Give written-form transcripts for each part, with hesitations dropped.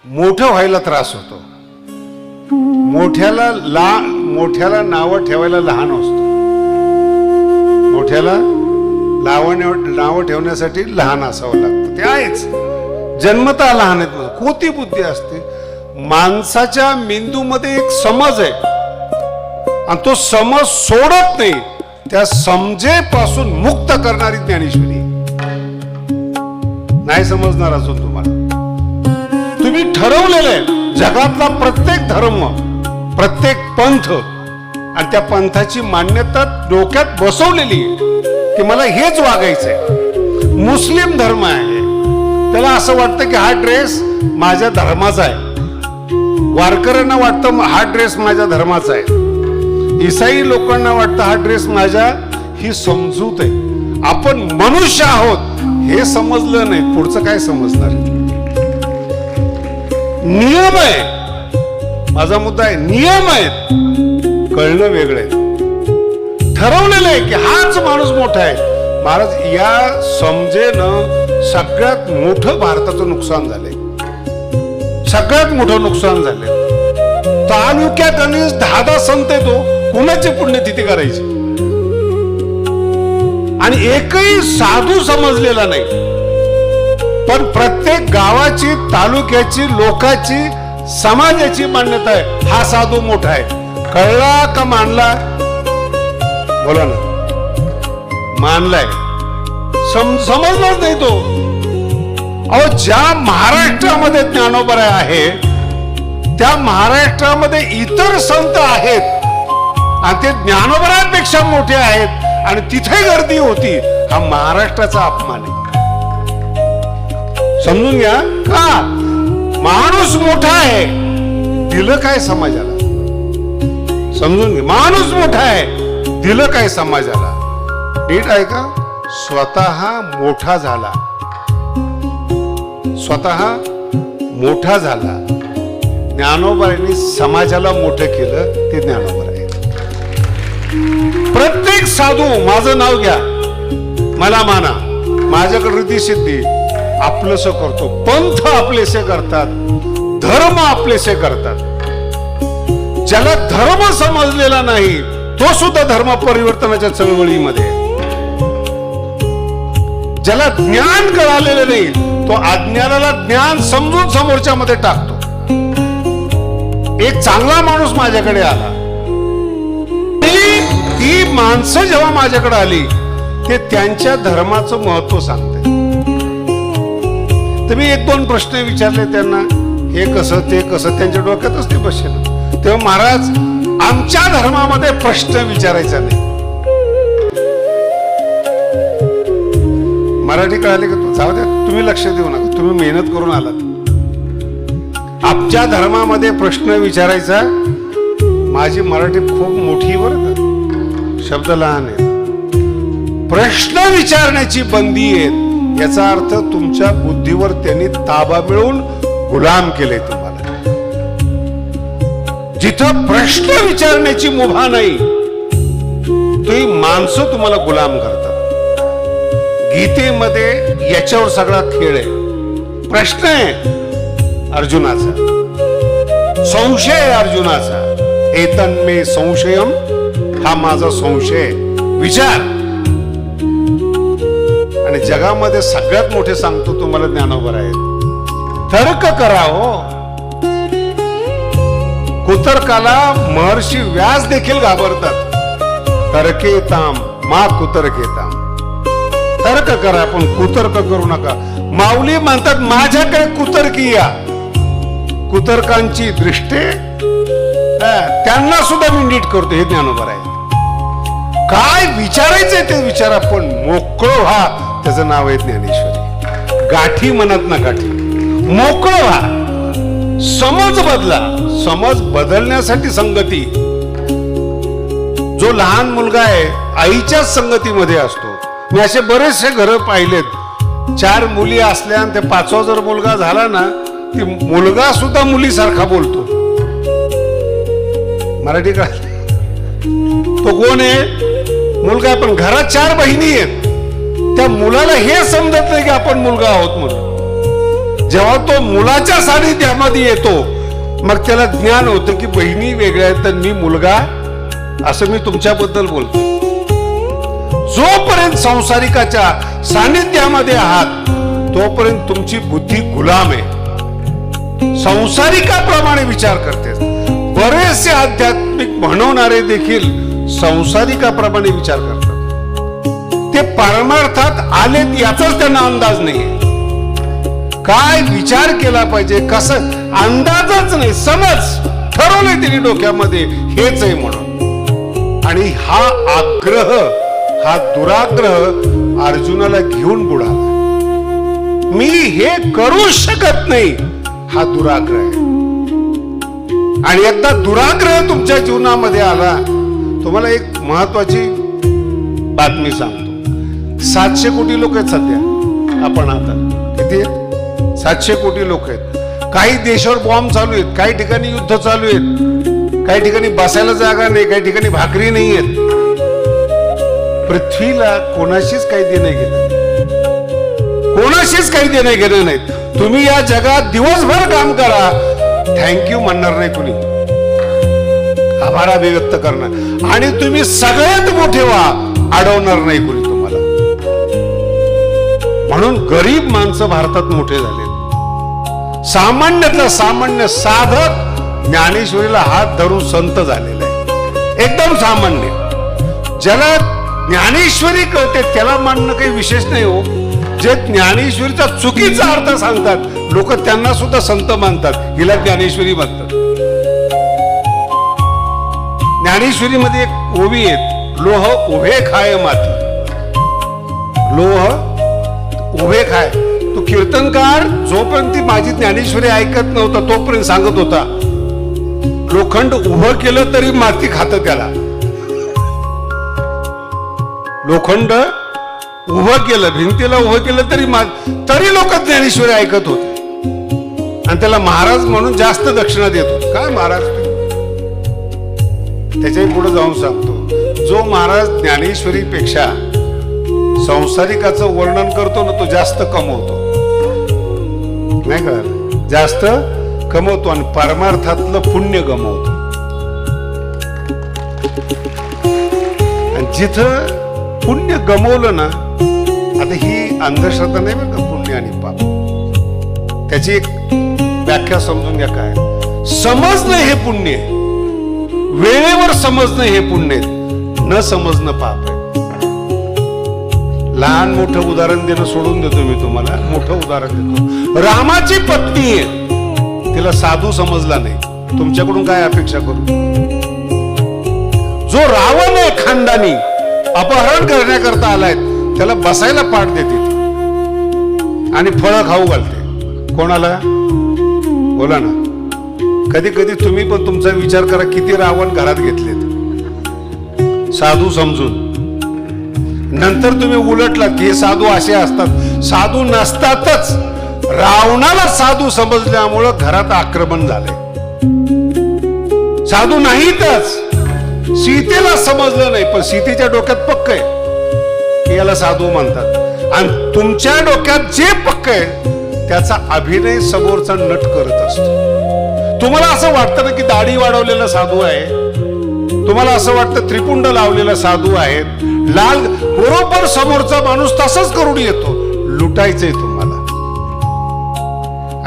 मोठं व्हायला त्रास होतो. मोठ्याला नावं ठेवायला लहान असतो. मोठ्याला नावं ठेवण्यासाठी लहान असावं लागतं. ते आहेच, जन्मतः लहान आहेत. कोती बुद्धी असते. माणसाच्या मेंदूमध्ये एक समज आहे आणि तो समज सोडत नाही. त्या समजेपासून मुक्त करणारी ज्ञानेश्वरी. नाही समजणार अजून तुम्हाला. तुम्ही ठरवलेलं आहे जगातला प्रत्येक धर्म, प्रत्येक पंथ आणि त्या पंथाची मान्यता डोक्यात बसवलेली आहे की मला हेच वागायचंय. मुस्लिम धर्म आहे, त्याला असं वाटतं की हा ड्रेस माझ्या धर्माचा आहे. वारकऱ्यांना वाटतं हा ड्रेस माझ्या धर्माचा आहे. ईसाई लोकांना वाटतं हा ड्रेस माझ्या ही समजूत आहे. आपण मनुष्य आहोत हे समजलं नाही, पुढचं काय समजणार. नियम आहे, माझा मुद्दा आहे, नियम आहेत, कळणं वेगळं आहे. ठरवलेलं आहे की हाच माणूस मोठा आहे. महाराज, या समजेनं सगळ्यात मोठं भारताचं नुकसान झालंय. सगळ्यात मोठं नुकसान झालंय. तालुक्यात आणि 10 संत येतो, कुणाची पुण्यतिथी करायची आणि एकही साधू समजलेला नाही. पण प्रत्येक गावाची, तालुक्याची, लोकाची, समाजाची मान्यता आहे हा साधू मोठा आहे. कळला का मानला? बोला ना. मानलाय, समजलाच नाही तो. अहो, ज्या महाराष्ट्रामध्ये ज्ञानोबा आहे त्या महाराष्ट्रामध्ये इतर संत आहेत आणि ते ज्ञानोबरापेक्षा मोठे आहेत आणि तिथे गर्दी होती. हा महाराष्ट्राचा अपमान आहे. समजून घ्या. का? माणूस मोठा आहे, दिलं काय समाजाला? समजून घ्या. माणूस मोठा आहे, दिलं काय समाजाला? नीट आहे का? स्वतः मोठा झाला, स्वतः मोठा झाला. ज्ञानोबांनी समाजाला मोठं केलं, ते ज्ञानोबा आहे. प्रत्येक साधू माझं नाव घ्या, मला माना, माझ्याकडे रिद्धी सिद्धी, आपलंसं करतो. पंथ आपलेसे करतात, धर्म आपलेसे करतात. ज्याला धर्म समजलेला नाही तो सुद्धा धर्म परिवर्तनाच्या चळवळीमध्ये. ज्याला ज्ञान कळालेलं नाही तो अज्ञानाला ज्ञान समजून समोरच्या मध्ये टाकतो. एक चांगला माणूस माझ्याकडे आला, ती माणसं जेव्हा माझ्याकडे आली ते त्यांच्या धर्माचं महत्व सांगते. तर मी 1-2 प्रश्न विचारले त्यांना, हे कसं ते कसं, त्यांच्या डोक्यातच ते बसले. तेव्हा महाराज, आमच्या धर्मामध्ये प्रश्न विचारायचा नाही. मराठी कळाली का? तू जाऊ द्या, तुम्ही लक्ष देऊ नका, तुम्ही मेहनत करून आलात. आमच्या धर्मामध्ये प्रश्न विचारायचा. माझी मराठी खूप मोठी बरं का, शब्द लहान आहे. प्रश्न विचारण्याची बंदी आहे, याचा अर्थ तुमच्या बुद्धीवर त्यांनी ताबा मिळवून गुलाम केले तुम्हाला. जिथं प्रश्न विचारण्याची मुभा नाही ती माणसं तुम्हाला गुलाम करतात. गीतेमध्ये याच्यावर सगळा खेळ आहे. प्रश्न आहे अर्जुनाचा, संशय आहे अर्जुनाचा. एतन्मे संशयम, हा माझा संशय, विचार. आणि जगामध्ये सगळ्यात मोठे सांगतो तुम्हाला ज्ञानोबा आहेत. तर्क करा हो. कुतर्काला महर्षी व्यास देखील घाबरतात. तर्केताम मा कुतर्केताम. तर्क करा पण कुतर्क करू नका. माऊली म्हणतात माझ्याकडे कुतर्की या. कुतर्कांची दृष्टी त्यांना सुद्धा मी नीट करतो. हे ज्ञानोबा आहे. काय विचारायचंय ते विचारा, पण मोकळं व्हा. त्याचं नाव आहे ज्ञानेश्वरी. गाठी म्हणत ना गाठी, मोकळं व्हा. समज बदला. समज बदलण्यासाठी संगती. जो लहान मुलगा आहे आईच्याच संगतीमध्ये असतो. मी असे बरेचसे घर पाहिलेत, 4 मुली असल्या आणि ते 5वा जर मुलगा झाला ना, ती मुलगा सुद्धा मुलीसारखा बोलतो. मराठी का? तो कोण आहे? मुलगा आहे. पण घरात 4 बहिणी आहेत. त्या मुलाला हे समजत नाही की आपण मुलगा आहोत म्हणून. जेव्हा तो मुलाच्या सानिध्यामध्ये येतो मग त्याला ज्ञान होतं की बहिणी वेगळ्या आहेत तर मी मुलगा, असं मी तुमच्याबद्दल बोलतो. जोपर्यंत संसारिकाच्या सानिध्यामध्ये आहात तोपर्यंत तुमची बुद्धी गुलाम आहे, संसारिकाप्रमाणे विचार करते. बरेचसे आध्यात्मिक म्हणवणारे देखील संसारिकाप्रमाणे विचार करतात. ते परमार्थात आलेत याचाच त्यांना अंदाज नाही. काय विचार केला पाहिजे, कसं, अंदाजच नाही, समज ठरवलंय त्यांनी डोक्यामध्ये हेच आहे म्हणून. आणि हा आग्रह, हा दुराग्रह अर्जुनाला घेऊन बुडाला. मी हे करू शकत नाही, हा दुराग्रह आहे. आणि एकदा दुराग्रह तुमच्या जीवनामध्ये आला, तुम्हाला एक महत्वाची बातमी सांगतो. 700 कोटी लोक आहेत सध्या. आपण आता किती आहेत? 700 कोटी लोक आहेत. काही देशावर बॉम्ब चालू आहेत, काही ठिकाणी युद्ध चालू आहेत, काही ठिकाणी बसायला जागा नाही, काही ठिकाणी भाकरी नाही आहेत. पृथ्वीला कोणाशीच काही देणं घेणं, कोणाशीच काही देणं घेणं नाही. तुम्ही या जगात दिवसभर काम करा, थँक्यू म्हणणार नाही कुणी, आभार अभिव्यक्त करणार. आणि तुम्ही सगळ्यात मोठे व्हा, अडवणार नाही कुणी तुम्हाला. म्हणून गरीब माणसं भारतात मोठे झाले. सामान्यातला सामान्य साधक ज्ञानेश्वरीला हात धरून संत झालेला आहे, एकदम सामान्य. ज्याला ज्ञानेश्वरी कळते त्याला मानणं काही विशेष नाही हो. जे ज्ञानेश्वरीचा चुकीचा अर्थ सांगतात लोक त्यांना सुद्धा संत मानतात, हिला ज्ञानेश्वरी म्हणतात. ज्ञानेश्वरीमध्ये एक ओवी आहे, लोह उभे खाय माती, लोह उभे खाय. तो कीर्तनकार जोपर्यंत ती माझी ज्ञानेश्वरी ऐकत नव्हता तोपर्यंत सांगत होता, लोखंड उभं केलं तरी माती खातं त्याला. लोखंड उभं केलं, भिंतीला उभं केलं तरी लोक ज्ञानेश्वरी ऐकत होते. आणि त्याला महाराज म्हणून जास्त दक्षिणा देत होते. काय महाराज? त्याच्याही पुढे जाऊन सांगतो, जो महाराज ज्ञानेश्वरीपेक्षा संसारिकाचं वर्णन करतो ना तो जास्त कमवतो, नाही का? जास्त कमवतो आणि परमार्थातलं पुण्य गमवतो. आणि जिथं पुण्य गमवलं ना, आता ही अंधश्रद्धा नाही बरं का, पुण्य आणि पाप. त्याची एक व्याख्या समजून घ्या. काय समजणं हे पुण्य आहे, वेळेवर समजणं हे पुण्य आहे, न समजणं पाप आहे. लहान मोठं उदाहरण देणं सोडून देतो मी तुम्हाला, मोठं उदाहरण देतो. रामाची पत्नी आहे, तिला साधू समजला नाही, तुमच्याकडून काय अपेक्षा करू? जो रावण आहे खानदानी, अपहरण करण्याकरता आलाय, त्याला बसायला पाठ देते आणि फळं खाऊ घालते. कोणाला? बोला ना. कधी कधी तुम्ही पण तुमचा विचार करा, किती रावण घरात घेतलेत साधू समजून. नंतर तुम्ही उलटला की हे साधू असे असतात, साधू नसतातच. रावणाला साधू समजल्यामुळं घरात आक्रमण झाले. साधू नाहीतच. सीतेला समजलं नाही, पण सीतेच्या डोक्यात पक्क आहे की याला साधू म्हणतात. आणि तुमच्या डोक्यात जे पक्क आहे त्याचा अभिनय समोरचा नट करत असतो. तुम्हाला असं वाटतं ना की दाढी वाढवलेला साधू आहे, तुम्हाला असं वाटतं त्रिपुंड लावलेला साधू आहेत, लाल, बरोबर समोरचा माणूस तसंच करून येतो. लुटायचंय तुम्हाला.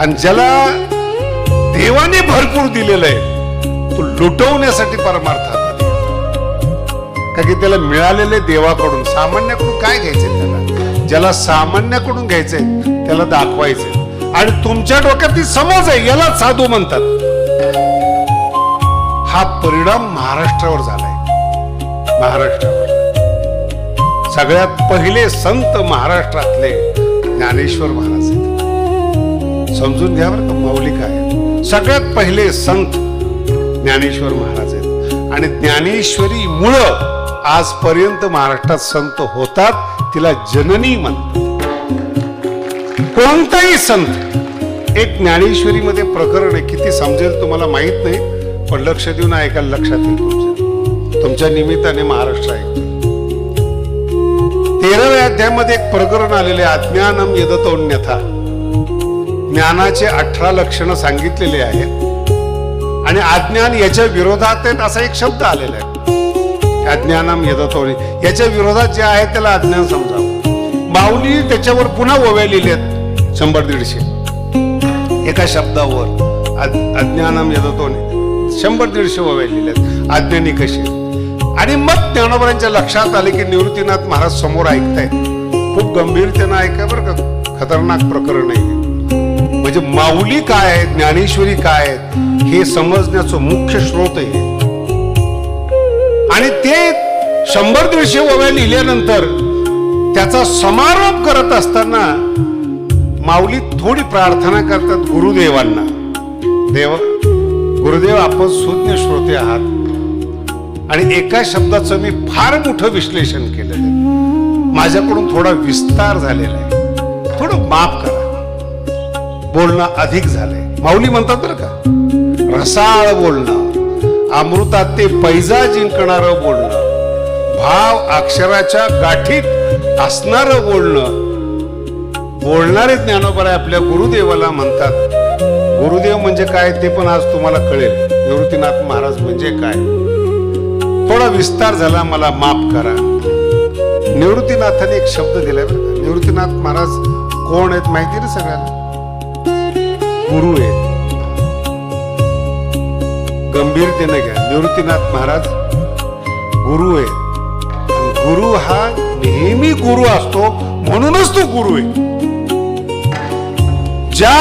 आणि ज्याला देवाने भरपूर दिलेलं आहे तो लुटवण्यासाठी परमार्थात, का की त्याला मिळालेले देवाकडून. सामान्याकडून काय घ्यायचंय त्याला? ज्याला सामान्याकडून घ्यायचंय त्याला दाखवायचंय. आणि तुमच्या डोक्यात ती समज आहे, याला साधू म्हणतात. हा परिणाम महाराष्ट्रावर झालाय. महाराष्ट्रावर सगळ्यात पहिले संत महाराष्ट्रातले ज्ञानेश्वर महाराज आहेत. समजून घ्या बरं का, मौलिक आहे. सगळ्यात पहिले संत ज्ञानेश्वर महाराज आहेत. आणि ज्ञानेश्वरी मुळे आजपर्यंत महाराष्ट्रात संत होतात. तिला जननी म्हणतात. कोणताही संत एक ज्ञानेश्वरीमध्ये प्रकरण आहे. किती समजेल तुम्हाला माहित नाही, पण लक्ष देऊन ऐकायला लक्षात येईल तुमच्या निमित्ताने महाराष्ट्र ऐकतो. 13व्या अध्यायामध्ये एक प्रकरण आलेले, अज्ञानम यदतोन्यथा. ज्ञानाचे 18 लक्षणं सांगितलेली आहेत आणि अज्ञान याच्या विरोधात आहेत असा एक शब्द आलेला आहे, अज्ञानम यदतोनी. याच्या विरोधात जे आहे त्याला अज्ञान समजावं. माऊली त्याच्यावर पुन्हा ओव्या लिहिल्यात 100-150 एका शब्दावर. अज्ञानम यदतोनी 100-150 ओव्या लिहिल्यात, अज्ञानी कशी. आणि मग ज्ञानोबरांच्या लक्षात आले की निवृत्तीनाथ महाराज समोर ऐकतायत. खूप गंभीरतेनं ऐका बरं का, खतरनाक प्रकरण आहे. म्हणजे माऊली काय आहे, ज्ञानेश्वरी काय आहेत हे समजण्याचं मुख्य स्रोत आहे. आणि ते 100-150 ओव्या लिहिल्यानंतर त्याचा समारोप करत असताना माऊली थोडी प्रार्थना करतात गुरुदेवांना. गुरुदेव, आपण सुज्ञ श्रोते आहात आणि एका शब्दाचं मी फार मोठं विश्लेषण केलेलं आहे, माझ्याकडून थोडा विस्तार झालेला आहे, थोडं माफ करा, बोलणं अधिक झालंय. माऊली म्हणतात बरं का, रसाळ बोलणं, अमृतात ते पैजा जिंकणारं बोलणं, भाव अक्षराच्या गाठीत असणारं बोलणं. बोलणारे ज्ञानोबा आपल्या गुरुदेवाला म्हणतात. गुरुदेव म्हणजे काय ते पण आज तुम्हाला कळेल. निवृत्तीनाथ महाराज म्हणजे काय, थोडा विस्तार झाला, मला माफ करा. निवृत्तीनाथाने एक शब्द दिलाय बरं का. निवृत्तीनाथ महाराज कोण आहेत माहिती ना सगळ्यांना? गुरु आहेत. गंभीरतेने घ्या, निवृत्तीनाथ महाराज गुरु आहेत. गुरु हा नेहमी गुरु असतो, म्हणूनच तो गुरु आहे. ज्या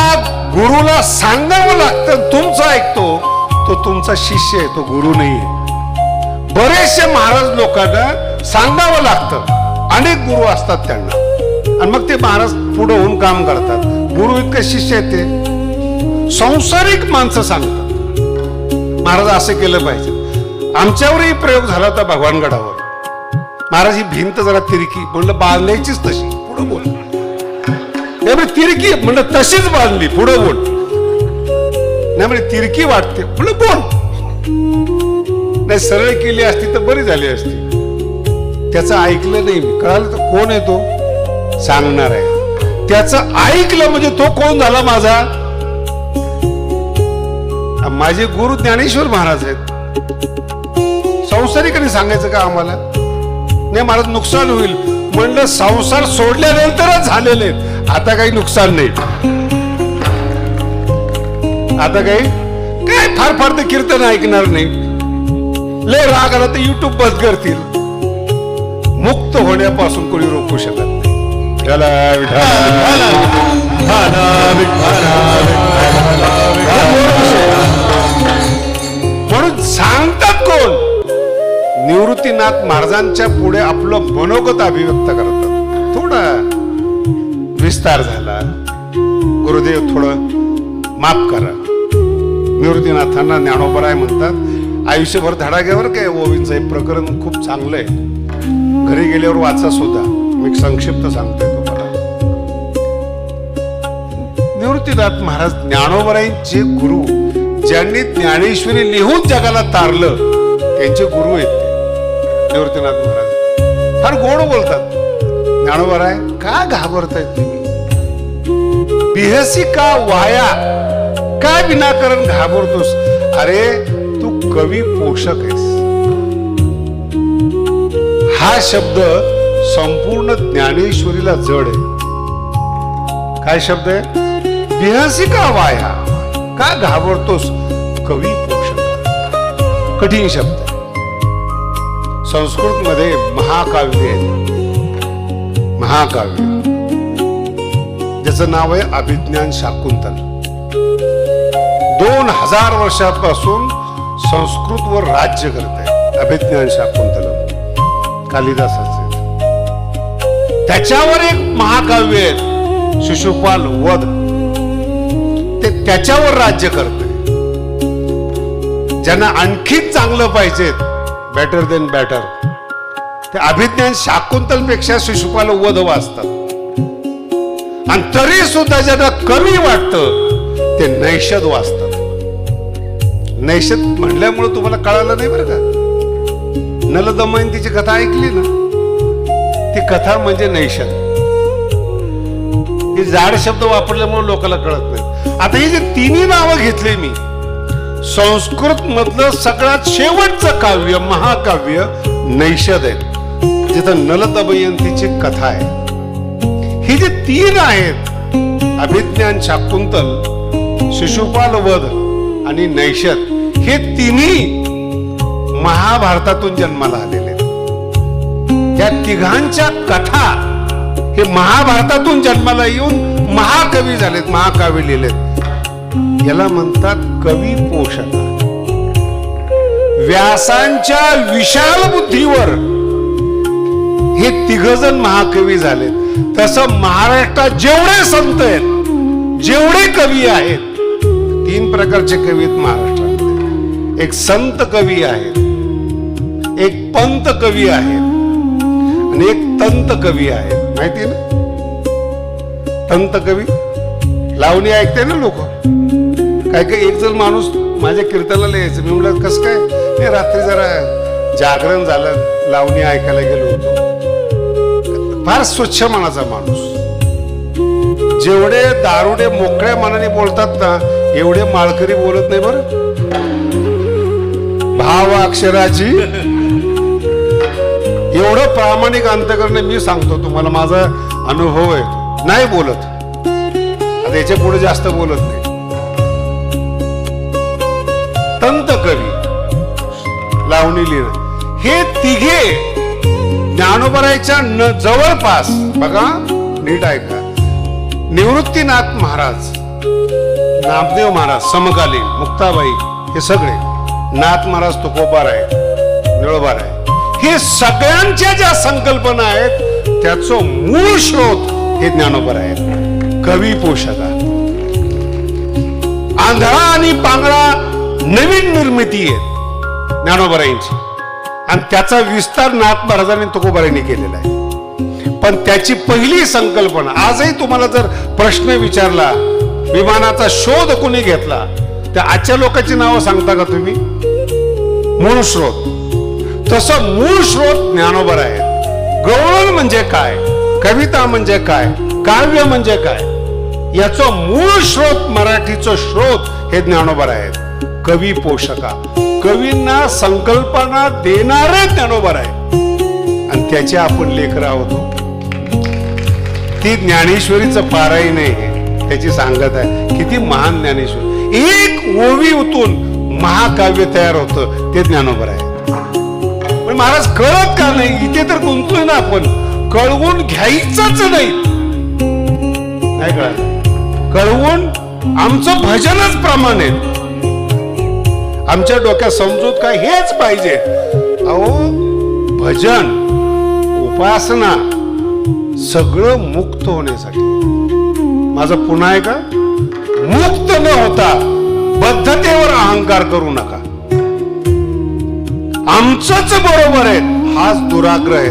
गुरुला सांगावं लागतं तुमचं ऐकतो तो तुमचा शिष्य आहे, तो गुरु नाही आहे. बरेचसे महाराज लोकांना सांगावं लागतं, अनेक गुरु असतात त्यांना, आणि मग ते महाराज पुढे होऊन काम करतात. गुरु इतके शिष्य आहेत ते संसारिक माणसं सांगतात, महाराज असं केलं पाहिजे. आमच्यावरही प्रयोग झाला होता भगवानगडावर. महाराज ही भिंत जरा तिरकी, म्हणलं बांधायचीच तशी, पुढे बोल. तिरकी म्हणलं तशीच बांधली, पुढे बोल. नाही म्हणजे तिरकी वाटते, म्हणलं बोल. नाही सरळ केली असती तर बरी झाली असती. त्याचं ऐकलं नाही मी, कळालं तर कोण आहे तो सांगणार आहे. त्याचं ऐकलं म्हणजे तो कोण झाला माझा? माझे गुरु ज्ञानेश्वर महाराज आहेत. संसारिकांनी सांगायचं का आम्हाला? नाही महाराज नुकसान होईल. म्हणलं संसार सोडल्यानंतरच झालेले, आता काही नुकसान नाही. आता काय फार फार ते कीर्तन ऐकणार नाही, लय राग आला तर युट्यूब बंद करतील. मुक्त होण्यापासून कोणी रोखू शकत नाही. म्हणून सांगतात कोण? निवृत्तीनाथ महाराजांच्या पुढे आपलं मनोगत अभिव्यक्त करतात. थोडा विस्तार झाला, गुरुदेव थोडं माफ करा. निवृत्तीनाथांना ज्ञानोबराय म्हणतात, आयुष्यभर धडा घ्यावर काय. ओवींचं हे प्रकरण खूप चांगलं आहे, घरी गेल्यावर वाचा सुद्धा. मी संक्षिप्त सांगतोय तुम्हाला. निवृत्तीनाथ महाराज ज्ञानोबरायांचे गुरु, ज्यांनी ज्ञानेश्वरी लिहून जगाला तारलं, त्यांचे गुरु आहेत ते निवृत्तीनाथ महाराज. फार गोड बोलतात. ज्ञानोबराय, का घाबरतायत तुम्ही? बिहसी का वाया, काय विनाकारण घाबरतोस? अरे तू कवी पोषक आहेस. हा शब्द संपूर्ण ज्ञानेश्वरीला जड आहे. काय शब्द आहे? बिहसी का वाया, का घाबरतोस? कवी पोषक. कठीण शब्द आहे. संस्कृत मध्ये महाकाव्य आहे, महाकाव्य, ज्याचं नाव आहे अभिज्ञान शाकुंतल. 2000 वर्षापासून संस्कृतवर राज्य करत आहे अभिज्ञान शाकुंतल, कालिदासाचे. त्याच्यावर एक महाकाव्य आहे शिशुपाल वध, ते त्याच्यावर राज्य करते. ज्यांना आणखी चांगलं पाहिजे, बेटर देन बेटर, ते अभिज्ञान शाकुंतल पेक्षा शिशुपाल वध वाचतात. आणि तरी सुद्धा ज्यांना कमी वाटतं ते नैषद वाचतात. नैषद म्हणल्यामुळे तुम्हाला कळालं नाही बरं का. नल दमयंतीची कथा ऐकली ना, ती कथा म्हणजे नैषद. हे जाड शब्द वापरल्यामुळे लोकांना कळत नाही. आता ही जी तिन्ही नावं घेतली मी, संस्कृत मधलं सगळ्यात शेवटचं काव्य महाकाव्य नैषध आहे, जिथं नल दमयंतीची कथा आहे. ही जी तीन आहेत, अभिज्ञान, शाकुंतल, शिशुपाल वध आणि नैषध, हे तिन्ही महाभारतातून जन्माला आलेले आहेत. या तिघांच्या कथा हे महाभारतातून जन्माला येऊन महाकवी झालेत, महाकाव्य लिहिलेत. याला म्हणतात कवी पोषक. व्यासांच्या विशाल बुद्धीवर हे तिघजण महाकवी झालेत. तसं महाराष्ट्रात जेवढे संत आहेत, जेवढे कवी आहेत, तीन प्रकारचे कवी आहेत महाराष्ट्रात. एक संत कवी आहेत, एक पंत कवी आहेत आणि एक तंत कवी आहेत. माहिती ना तंत कवी? लावणी ऐकते ना लोक. काय काय एक जण माणूस माझ्या कीर्तनाला यायचं. मी म्हणलं कसं काय? हे रात्री जरा जागरण झालं, लावणी ऐकायला गेलो होतो. फार स्वच्छ मनाचा माणूस. जेवढे दारुडे मोकळ्या मनाने बोलतात ना, एवढे माळकरी बोलत नाही बरं. भाव अक्षराची एवढं प्रामाणिक अंतकरणे मी सांगतो तुम्हाला, माझा अनुभव आहे. नाही बोलत. आता याच्या पुढे जास्त बोलत नाही. तंत कवी, लावणी लिहिणं, हे तिघे ज्ञानोबरायच्या जवळपास. बघा नीट ऐका. निवृत्तीनाथ महाराज, नामदेव महाराज समकालीन, मुक्ताबाई, हे सगळे, नाथ महाराज तुकोबाराय, निळोबाराय, हे सगळ्यांच्या ज्या संकल्पना आहेत त्याचं मूळ स्रोत हे ज्ञानोबर आहेत. कवी पोषका. आंधळा आणि पांगळा नवीन निर्मिती आहे ज्ञानोबरायांची, आणि त्याचा विस्तार नाथ महाराजांनी तुकोबारायांनी केलेला आहे. पण त्याची पहिली संकल्पना, आजही तुम्हाला जर प्रश्न विचारला विमानाचा शोध कोणी घेतला, त्या आजच्या लोकांची नावं सांगता का तुम्ही? मूळ स्रोत. तसं मूळ स्रोत ज्ञानोबर आहे. गवळण म्हणजे काय, कविता म्हणजे काय, काव्य म्हणजे काय, याचं मूळ स्रोत, मराठीचं स्रोत हे ज्ञानोबर आहेत. कवी पोषका, कवींना संकल्पना देणारे ज्ञानोबर आहे, आणि त्याचे आपण लेकर आहोत. ती ज्ञानेश्वरीचं पारायण आहे, त्याची सांगत आहे. किती महान ज्ञानेश्वरी. एक ओवीतून महाकाव्य तयार होतं, ते ज्ञानोबर आहे. पण महाराज कळत का नाही? इथे तर गुंतलोय ना आपण. कळवून घ्यायचंच नाही. नाही कळलं? कळवून आमचं भजनच प्रमाण आहे. आमच्या डोक्यात समजूत काय हेच पाहिजे. अहो भजन, उपासना सगळं मुक्त होण्यासाठी. माझं पुन्हा आहे का? मुक्त न होता बद्धतेवर अहंकार करू नका. आमचंच बरोबर आहे हाच दुराग्रह आहे,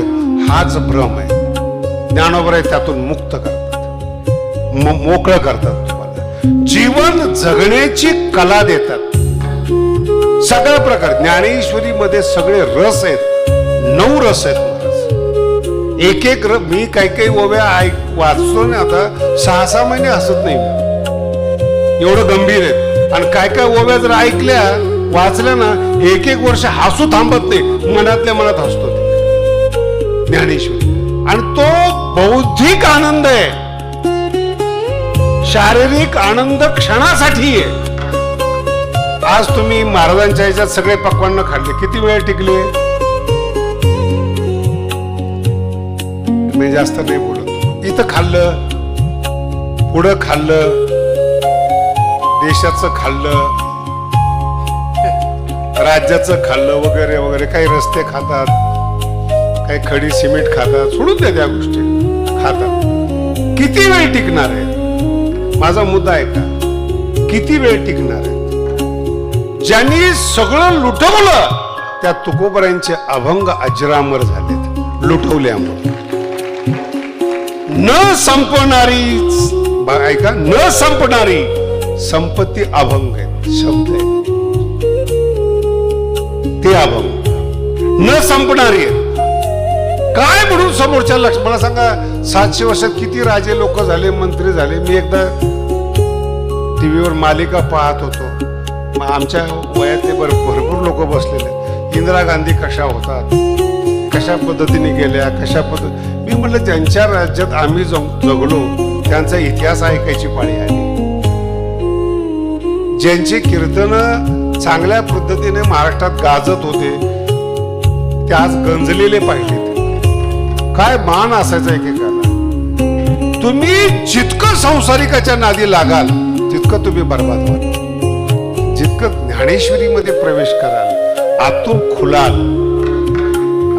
हाच भ्रम आहे. ज्ञानोबर आहे त्यातून मुक्त करतात, मोकळं करतात. तुम्हाला जीवन जगण्याची कला देतात. सगळ्या प्रकार ज्ञानेश्वरी मध्ये सगळे रस आहेत. 9 रस आहेत. एक एक मी काही ओव्या वाचतो ना, आता 6-6 महिने हसत नाही, एवढं गंभीर आहेत. आणि काय ओव्या जर ऐकल्या वाचल्या ना, 1-1 वर्ष हसू थांबत नाही, मनातल्या मनात हसतो ते ज्ञानेश्वरी. आणि तो बौद्धिक आनंद आहे, शारीरिक आनंद क्षणासाठी आहे. आज तुम्ही महाराजांच्या ह्याच्यात सगळे पक्वान्न खाल्ले, किती वेळ टिकले? मी जास्त नाही बोलत. इथं खाल्लं, पुढं खाल्लं, देशाचं खाल्लं, राज्याचं खाल्लं, वगैरे वगैरे. काही रस्ते खातात, काही खडी सिमेंट खातात, सोडून द्या त्या गोष्टी खातात. किती वेळ टिकणार आहे? माझा मुद्दा आहे का? किती वेळ टिकणार आहे? ज्यांनी सगळं लुटवलं त्या तुकोबरायांचे अभंग अजरामर झालेत लुटवल्यामुळे. न संपणारी, ऐका, न संपणारी संपत्ती अभंग आहेत, शब्द आहेत ते अभंग. न संपणारी आहेत. काय म्हणून समोरच्या लक्ष, मला सांगा 700 वर्षात किती राजे लोक झाले, मंत्री झाले. मी एकदा टीव्हीवर मालिका पाहत होतो. मग आमच्या वयातले भरपूर लोक बसलेले. इंदिरा गांधी कशा होतात, कशा पद्धतीने गेल्या, कशा पद्धती. मी म्हटलं ज्यांच्या राज्यात आम्ही जगलो त्यांचा इतिहास ऐकायची पाळी आली. ज्यांची कीर्तनं चांगल्या पद्धतीने महाराष्ट्रात गाजत होते ते आज गंजलेले पाहिले. काय मान असायचा एकेकाला. तुम्ही जितकं संसारिकाच्या नादी लागाल तितकं तुम्ही बर्बाद व्हाल. जितकं ज्ञानेश्वरीमध्ये प्रवेश कराल, आतून खुलाल,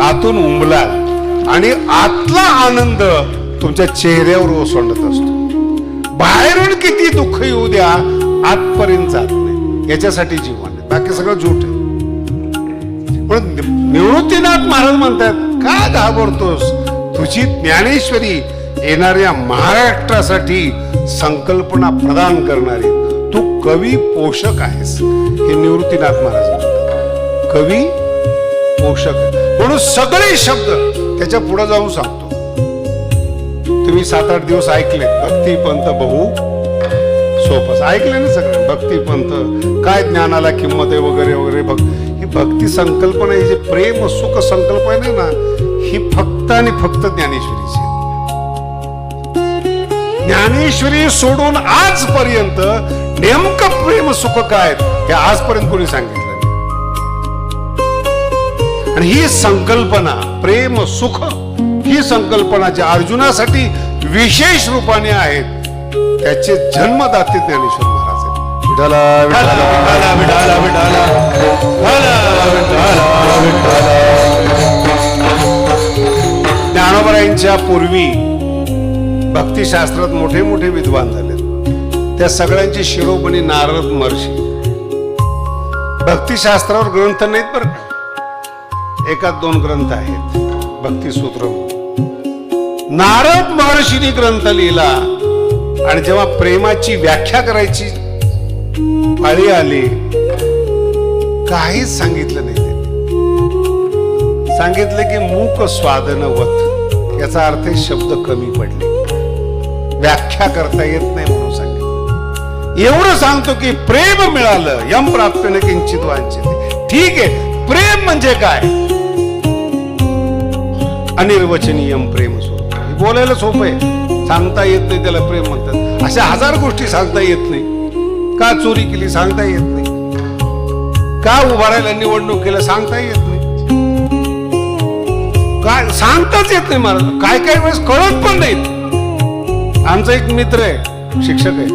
आतून उमलाल आणि आतला आनंद तुमच्या चेहऱ्यावर ओसंडत असतो. बाहेरून किती दुःख येऊ द्या, आतपर्यंत जात नाही. याच्यासाठी जीवन आहे, बाकी सगळं झूट आहे. पण निवृत्तीनाथ महाराज म्हणतात, का घाबरतोस? तुझी ज्ञानेश्वरी येणाऱ्या महाराष्ट्रासाठी संकल्पना प्रदान करणारी. तू कवी पोषक आहेस, हे निवृत्तीनाथ महाराज म्हणतात. कवी पोषक म्हणून सगळे शब्द त्याच्या पुढे जाऊन सांगतो. तुम्ही 7-8 दिवस ऐकले भक्ती पंथ बहु सोपस, ऐकले ना सगळे. भक्ती पंथ काय, ज्ञानाला किंमत आहे वगैरे वगैरे. ही भक्ती संकल्पना, ही जे प्रेम सुख संकल्पना आहे ना, ही फक्त आणि फक्त ज्ञानेश्वरीची. ज्ञानेश्वरी सोडून आजपर्यंत नेमकं प्रेम सुख काय हे आजपर्यंत कोणी सांगितलं नाही. आणि ही संकल्पना प्रेम सुख, ही संकल्पना जी अर्जुनासाठी विशेष रूपाने आहेत, त्याचे जन्मदाते ज्ञानेश्वर महाराज आहेत. विठाला विठाला विठाला विठाला ज्ञानोबरायांच्या पूर्वी भक्तिशास्त्रात मोठे मोठे विद्वान झाले. त्या सगळ्यांची शिरोमणी नारद महर्षी. भक्तिशास्त्रावर ग्रंथ नाहीत बरं का, 1-2 ग्रंथ आहेत भक्तिसूत्र. नारद महर्षींनी ग्रंथ लिहिला. आणि जेव्हा प्रेमाची व्याख्या करायची पाळी आली, काहीच सांगितलं नाही. सांगितलं की मूक स्वादनवत, याचा अर्थ शब्द कमी पडले, व्याख्या करता येत नाही म्हणून सांगितलं. एवढं सांगतो की प्रेम मिळालं, यम प्राप्तने किंचित वांछिते. ठीक आहे, प्रेम म्हणजे काय? अनिर्वचनीयम प्रेम स्वरूप. बोलायला सोपं आहे, सांगता येत नाही त्याला प्रेम म्हणतात. अशा 1000 गोष्टी सांगता येत नाही. का चोरी केली सांगता येत नाही, का उभारायला निवडणूक केलं सांगता येत नाही, काय सांगताच येत नाही मला. काय काय वेळेस कळत पण नाही. आमचा एक मित्र आहे, शिक्षक आहे,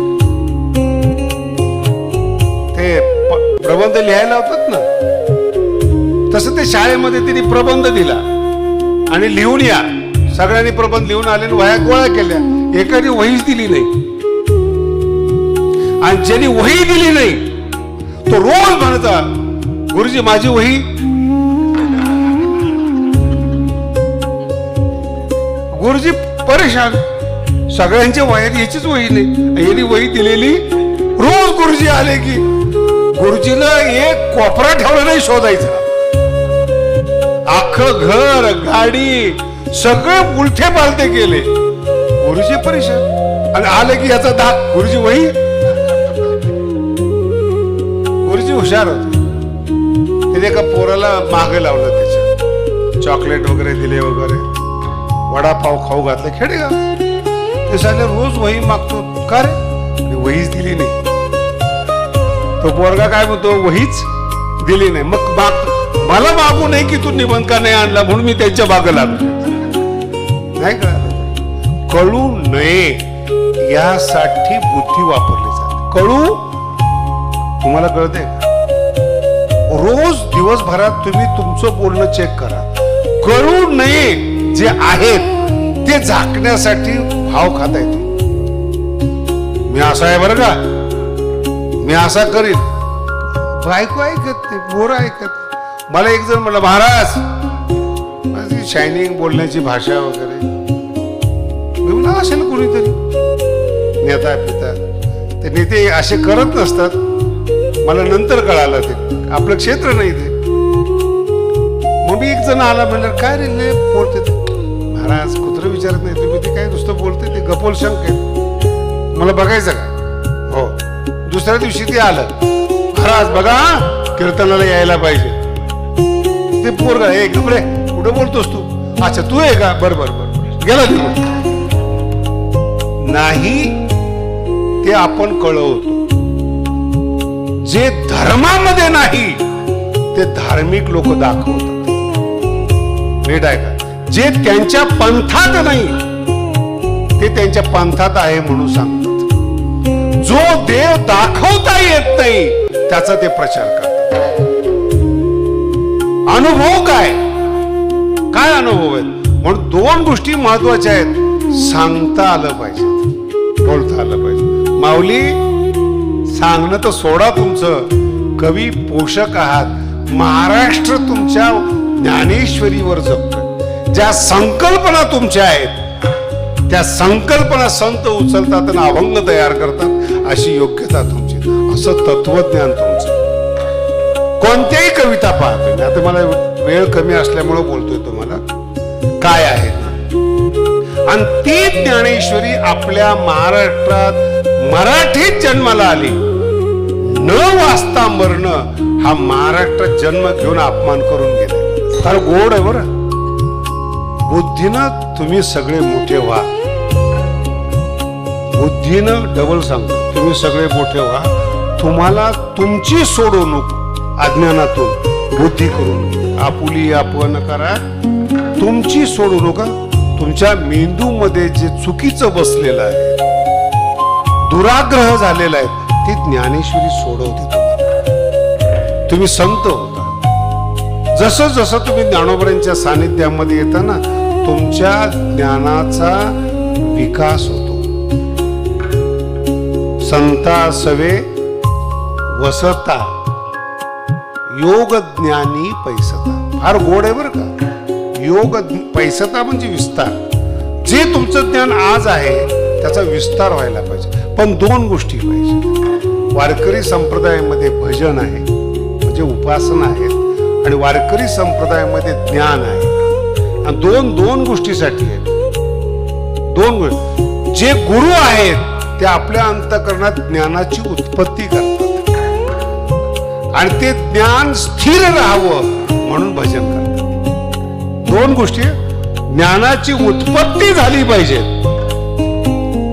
ते प्रबंध लिहायला होतात ना, तसं ते शाळेमध्ये तिने प्रबंध दिला आणि लिहून या. सगळ्यांनी प्रबंध लिहून आले, वह्या गोळा केल्या. एकाने वहीच दिली नाही. आणि ज्यांनी वही दिली नाही तो रोज म्हणता, गुरुजी माझी वही. गुरुजी परेशान, सगळ्यांच्या वह्यात याचीच वही नाही, यांनी वही दिलेली. रोज गुरुजी आले की गुरुजीला एक कोपरा ठेवला नाही शोधायचा. अख्खं घर गाडी सगळं उलटे पालटे केले. गुरुजी परेशान. आणि आले की याचा दाग, गुरुजी वही. गुरुजी हुशार होते. तिने एका पोराला मागे लावलं, त्याच्या चॉकलेट वगैरे दिले, वगैरे वडापाव खाऊ घातले. खेडेगाव ते साले रोज वही मागतो. का रे? वहीच दिली नाही. तो पोरगा काय म्हणतो, वहीच दिली नाही. मग मला मागू नाही की तू निबंध का नाही आणला, म्हणून मी त्यांच्या मागे लागलो. नाही कळालं. कळू नये यासाठी बुद्धी वापरली जाते. कळू तुम्हाला कळते का? रोज दिवसभरात तुम्ही तुमचं बोलणं चेक करा. कळू नये जे आहेत ते झाकण्यासाठी भाव खाता येतो. मी असा आहे बरं का, मी असा करीन. बायको ऐकत नाही, पोरं ऐकत. मला एक जण म्हणलं, महाराज माझी शायनिंग बोलण्याची भाषा वगैरे. मी म्हणलं असेल कोणीतरी नेता पिता. ते नेते असे करत नसतात. मला नंतर कळालं ते आपलं क्षेत्र नाही ते. मग मी एक जण आला, म्हणलं काय रे लय बोलते ते. महाराज कुत्र विचारत नाही तुम्ही, ते काय नुसतं बोलते, ते गपोल शंक आहे. मला बघायचं का? हो. दुसऱ्या दिवशी ते आलं, खरंच बघा कीर्तनाला यायला पाहिजे. ते पोरगा हे रे कुठे बोलतोस तू? अच्छा तू आहे का? बर बर बर गेला निघून. नाही, ते आपण कळवतो. जे धर्मामध्ये नाही ते धार्मिक लोक दाखवतात. नीट आहे का? जे त्यांच्या पंथात नाही ते त्यांच्या पंथात आहे म्हणून सांगतात. जो देव दाखवता येत नाही त्याचा ते प्रचार करतात. अनुभव काय काय अनुभव आहेत? म्हणून दोन गोष्टी महत्वाच्या आहेत. सांगता आलं पाहिजे, बोलता आलं पाहिजे. माऊली सांगणं तर सोडा, तुमचं कवी पोषक आहात. महाराष्ट्र तुमच्या ज्ञानेश्वरीवर जगतोय. ज्या संकल्पना तुमच्या आहेत त्या संकल्पना संत उचलतात आणि अभंग तयार करतात. अशी योग्यता तुमची, असं तत्वज्ञान तुमचं. कोणत्याही कविता पाहतोय मी आता, मला वेळ कमी असल्यामुळे बोलतोय तुम्हाला काय आहे. आणि ती ज्ञानेश्वरी आपल्या महाराष्ट्रात मराठीत जन्माला आली. न वाचता मरणं हा महाराष्ट्रात जन्म घेऊन अपमान करून गेला. फार गोड आहे बरं. बुद्धीनं तुम्ही सगळे मोठे व्हा. बुद्धीनं डबल सांगतो, तुम्ही सगळे मोठे व्हा. तुम्हाला तुमची सोडवणूक अज्ञानातून बुद्धी करून आपुली आपण करा. तुमची सोडवणूक तुमच्या मेंदूमध्ये जे चुकीचं बसलेलं आहे, दुराग्रह झालेला आहे, ती ज्ञानेश्वरी सोडवते तुम्हाला. तुम्ही संत होता. जसं जसं तुम्ही ज्ञानोबरांच्या सानिध्यामध्ये येता ना, तुमच्या ज्ञानाचा विकास होतो. संता सवे वसता योग ज्ञानी पैसता. फार गोड आहे बरं का. योग पैसता म्हणजे विस्तार. जे तुमचं ज्ञान आज आहे त्याचा विस्तार व्हायला पाहिजे. पण दोन गोष्टी पाहिजे. वारकरी संप्रदायामध्ये भजन आहे म्हणजे उपासना आहे, आणि वारकरी संप्रदायामध्ये ज्ञान आहे. आणि दोन दोन गोष्टीसाठी आहेत. दोन गोष्टी. जे गुरु आहेत ते आपल्या अंतःकरणात ज्ञानाची उत्पत्ती करतात आणि ते ज्ञान स्थिर राहावं म्हणून भजन करतात. दोन गोष्टी. ज्ञानाची उत्पत्ती झाली पाहिजे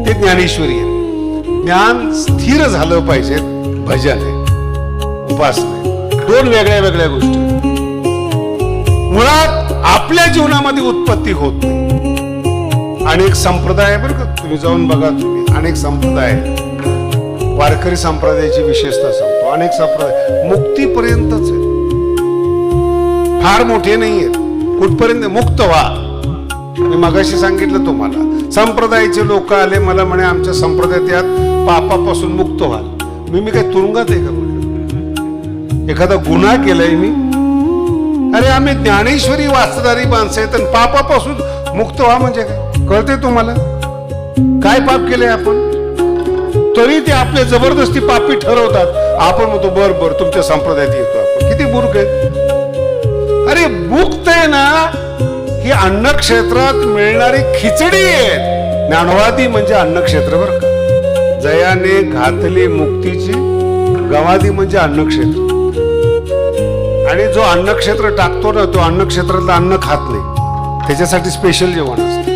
ते ज्ञानेश्वरी आहे. ज्ञान स्थिर झालं पाहिजे भजन आहे, उपासना आहे. दोन वेगळ्या वेगळ्या गोष्टी. मुळात आपल्या जीवनामध्ये उत्पत्ती होत नाही. अनेक संप्रदाय आहे बरं का, तुम्ही जाऊन बघा. तुम्ही अनेक संप्रदाय, वारकरी संप्रदायाची विशेषता सांगतो. अनेक संप्रदाय मुक्तीपर्यंतच आहे, फार मोठे नाही आहेत. कुठपर्यंत? मुक्त व्हा. मी मगाशी सांगितलं तुम्हाला, संप्रदायाचे लोक आले मला म्हणे आमच्या संप्रदायात यात पापापासून मुक्त व्हाल. मी काय तुरुंगात आहे का म्हटलं? एखादा गुन्हा केलाय मी? अरे आम्ही ज्ञानेश्वरी वाचणारी माणसं आहेत आणि पापापासून मुक्त व्हा म्हणजे काय कळते तुम्हाला? काय पाप केले आपण? तरी ते आपले जबरदस्ती पापी ठरवतात. आपण म्हणतो बर बर तुमच्या संप्रदायात येतो आपण. किती मूर्ख आहेत. अरे मुक्त आहे ना, ही अन्नक्षेत्रात मिळणारी खिचडी आहे. ज्ञानवादी म्हणजे अन्नक्षेत्र बर का. जयाने घातली मुक्तीची, गवादी म्हणजे अन्नक्षेत्र. आणि जो अन्नक्षेत्र टाकतो ना, तो अन्नक्षेत्रातलं अन्न खात नाही, त्याच्यासाठी स्पेशल जेवण असतं.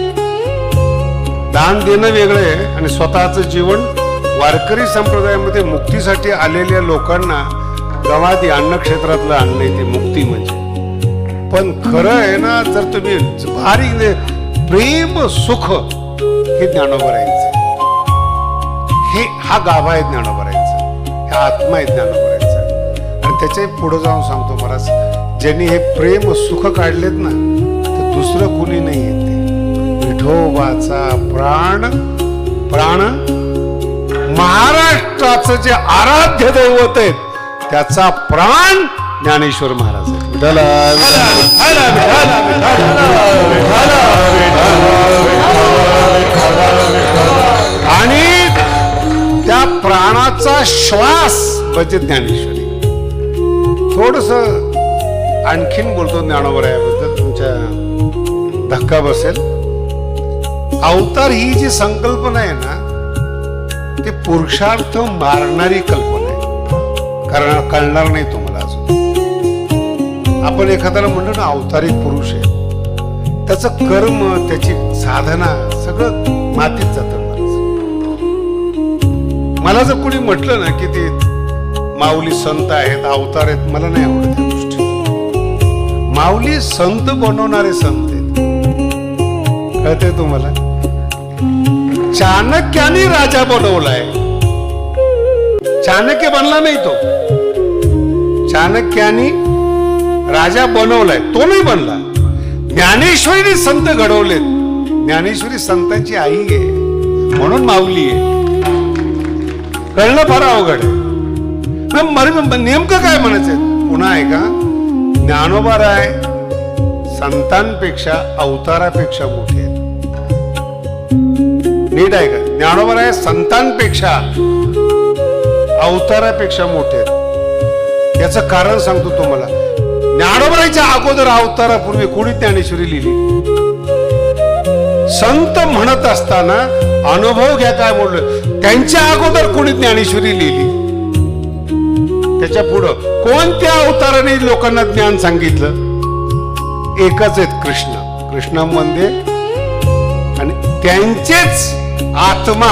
दान देणं वेगळं आहे आणि स्वतःचं जीवन. वारकरी संप्रदायामध्ये मुक्तीसाठी आलेल्या लोकांना गवादी अन्नक्षेत्रातलं अन्न आहे ते मुक्ती म्हणजे. पण खरं आहे ना, जर तुम्ही भारी प्रेम सुख हे ज्ञानोबरायांचं, हे हा गाभा आहे ज्ञानोबरायांचा, हा आत्मा आहे ज्ञानोबरायांचा. आणि त्याच्या पुढे जाऊन सांगतो महाराज, ज्यांनी हे प्रेम सुख काढलेत ना, ते दुसरं कुणी नाही येते. विठोबाचा प्राण प्राण महाराष्ट्राचं जे आराध्य दैवत आहे त्याचा प्राण ज्ञानेश्वर महाराज आहे. आणि त्या प्राणाचा श्वास म्हणजे ज्ञानेश्वरी. थोडस आणखीन बोलतो ज्ञानोबरायाबद्दल, तुमच्या धक्का बसेल. अवतार ही जी संकल्पना आहे ना, ते पुरुषार्थ मारणारी कल्पना आहे, कारण कळणार नाही तुम्हाला अजून. आपण एखाद्याला म्हणतो ना अवतारिक पुरुष आहे, त्याचं कर्म, त्याची साधना सगळं मातीत जातं. मला जर कोणी म्हटलं ना की ते माऊली संत आहेत, अवतार आहेत, मला नाही आवडत त्या गोष्टी. माऊली संत बनवणारे संत आहेत, कळते तुम्हाला. चाणक्याने राजा बनवलाय, चाणक्य बनला नाही तो, चाणक्याने राजा बनवलाय, तो नाही बनला. ज्ञानेश्वरीने संत घडवलेत, ज्ञानेश्वरी संतांची आई आहे म्हणून माऊली आहे. कळणं फार अवघड आहे. नेमकं काय म्हणायचं पुन्हा आहे का, ज्ञानोबाराय संतांपेक्षा अवतारापेक्षा मोठे आहेत. नीट आहे का, ज्ञानोबाराय संतांपेक्षा अवतारापेक्षा मोठे आहेत. याचं कारण सांगतो तुम्हाला. ज्ञानोबारायच्या अगोदर अवतारापूर्वी कोणी ज्ञानेश्वरी लिहिली? संत म्हणत असताना अनुभव घ्या काय बोललो, त्यांच्या अगोदर कोणी ज्ञानेश्वरी लिहिली? त्याच्या पुढं कोणत्या अवताराने लोकांना ज्ञान सांगितलं? एकच आहेत, कृष्ण. कृष्णामध्ये आणि त्यांचेच आत्मा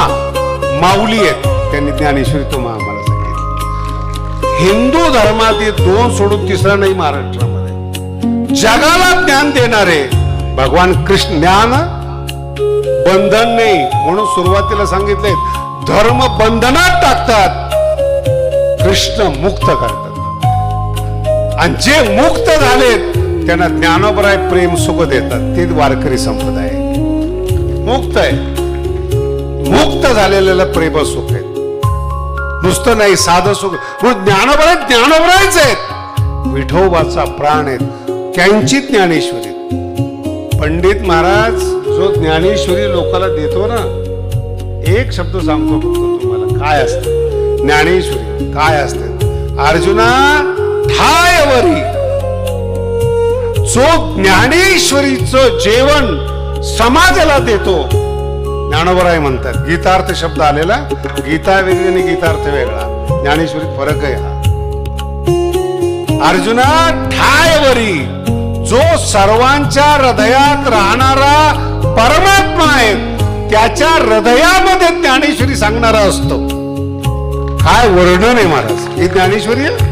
माऊली आहेत, त्यांनी ज्ञानेश्वरी तो आम्हाला सांगितलं. हिंदू धर्मातील दोन सोडून तिसरा नाही महाराष्ट्रामध्ये. जगाला ज्ञान देणारे भगवान कृष्ण. ज्ञान बंधन नाही म्हणून सुरुवातीला सांगितले, धर्म बंधनात टाकतात, कृष्ण मुक्त करतात. आणि जे मुक्त झालेत त्यांना ज्ञानोबराय प्रेम सुख देतात. ते वारकरी संप्रदाय मुक्त आहे. मुक्त झालेल्याला प्रेम सुख आहे, नुसतं नाही साधं सुख. म्हणून ज्ञानोबराय ज्ञानोबरायच आहेत, विठोबाचा प्राण आहेत, त्यांची ज्ञानेश्वरी. पंडित महाराज जो ज्ञानेश्वरी लोकांना देतो ना, एक शब्द सांगतो फक्त तुम्हाला, काय असतं ज्ञानेश्वरी, काय असतं. अर्जुना ठायवरी जो ज्ञानेश्वरीचं जेवण समाजाला देतो, ज्ञानोबराय म्हणतात. गीतार्थ शब्द आलेला, गीता वेगळी आणि गीतार्थ वेगळा, ज्ञानेश्वरीत फरक आहे हा. अर्जुना ठायवरी जो सर्वांच्या हृदयात राहणारा परमात्मा आहे, त्याच्या हृदयामध्ये ज्ञानेश्वरी सांगणारा असतो. काय वर्णन आहे महाराज, ही ज्ञानेश्वरी आहे.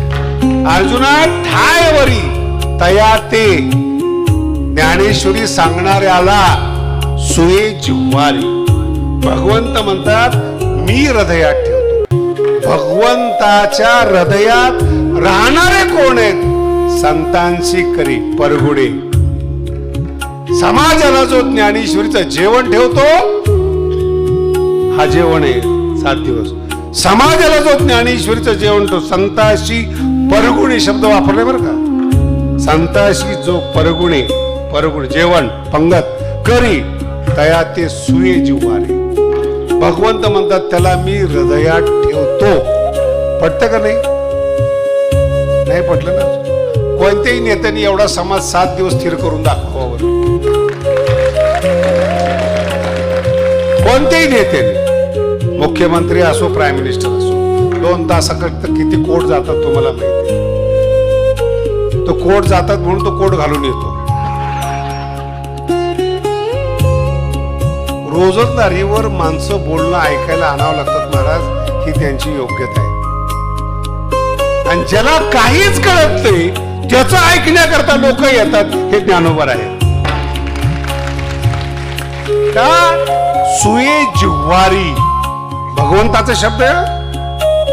अर्जुना ठायवरी तया ते, ज्ञानेश्वरी सांगणाऱ्याला सुये जिव्हारी. भगवंत म्हणतात मी हृदयात ठेवतो. भगवंताच्या हृदयात राहणारे कोण आहेत? संतांशी करी परगुडे. समाजाला जो ज्ञानेश्वरीचं जेवण ठेवतो, हा जेवण आहे 7 दिवस. समाजाला जो ज्ञानेश्वरीचं जेवण ठेवतो, संतांशी परगुणे शब्द वापरले बरं का. संतांशी जो परगुणे, परगुणे जेवण पंगत करी तया ते सुये जिव्हारी. भगवंत म्हणतात त्याला मी हृदयात ठेवतो. पटतं का नाही? नाही पटलं ना. कोणत्याही नेत्याने एवढा समाज 7 दिवस स्थिर करून दाखवावर, कोणत्याही नेत्याने, मुख्यमंत्री असो प्राईम मिनिस्टर असो, 2 तासाकरता किती कोट जातात तुम्हाला माहिती. तो कोट जातात म्हणून तो कोट घालून येतो. रोजंदारीवर माणसं बोलणं ऐकायला आणावं लागतात महाराज, ही त्यांची योग्यता आहे. आणि ज्याला काहीच कळत नाही त्याचं ऐकण्याकरता लोक येतात, हे ज्ञानोबर आहे. का सुये जिव्हारी भगवंताचा शब्द आहे.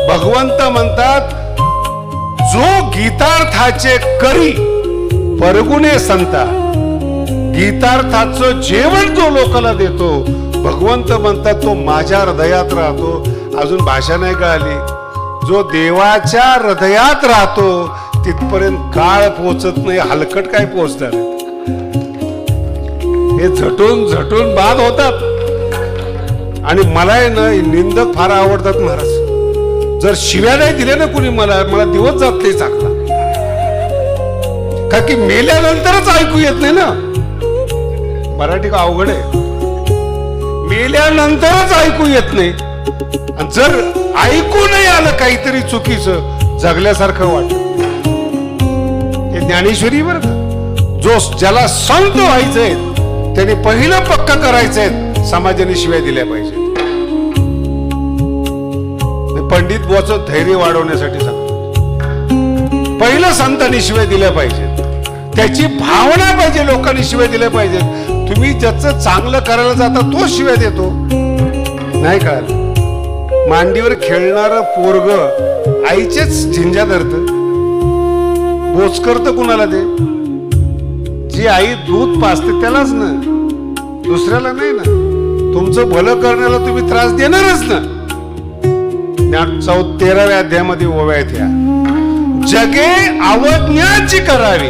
भगवंत म्हणतात जो गीतार्थाचे करी परगुणे संता, गीतार्थाचं जेवण जो लोकांना देतो, भगवंत म्हणतात तो माझ्या हृदयात राहतो. अजून भाषा नाही कळाली. जो देवाच्या हृदयात राहतो तिथपर्यंत काळ पोचत नाही, हलकट काय पोचणार. हे झटून झटून बाद होतात. आणि मला ना निंदक फार आवडतात महाराज. जर शिव्या नाही दिल्या ना कुणी, मला दिवस जात नाही चांगला. का की मेल्यानंतरच ऐकू येत नाही ना. मराठी का अवघड आहे. मेल्यानंतरच ऐकू येत नाही. आणि जर ऐकू नाही आलं काहीतरी चुकीचं, जगल्यासारखं वाटत. हे ज्ञानेश्वरी बरं का. ज्याला संत व्हायचंय त्याने पहिलं पक्का करायचंय, समाजाने शिव्या दिल्या पाहिजे. पंडित बुवाचं धैर्य वाढवण्यासाठी सांगतो, पहिलं संतांनी शिव्या दिल्या पाहिजेत. त्याची भावना पाहिजे, लोकांनी शिव्या दिल्या पाहिजेत. तुम्ही ज्याचं चांगलं करायला जाता तो शिव्या देतो, नाही कळालं. मांडीवर खेळणार पोरग आईचेच झिंजा धरत, बोच करत कुणाला ते? जी आई दूध पाजते त्यालाच ना, दुसऱ्याला नाही ना. तुमचं भलं करण्याला तुम्ही त्रास देणारच ना. 13व्या अध्यायामध्ये ओव्या आहेत ह्या, जगे अवज्ञाची करावी,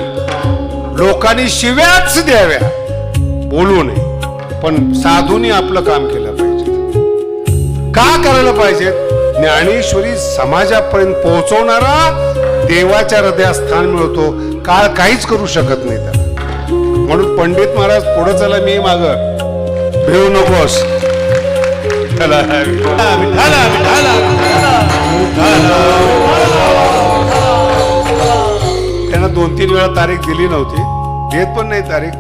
लोकांनी शिव्याच द्याव्या, बोलू नये. पण साधूंनी आपलं काम केलं पाहिजे. का करायला पाहिजे? ज्ञानेश्वरी समाजापर्यंत पोहोचवणारा देवाच्या हृदयात स्थान मिळतो. काळ काहीच करू शकत नाही त्याला. म्हणून पंडित महाराज पुढे चला, मी माग भेऊ नकोस. त्यांना 2-3 वेळा तारीख दिली नव्हती, देत पण नाही तारीख.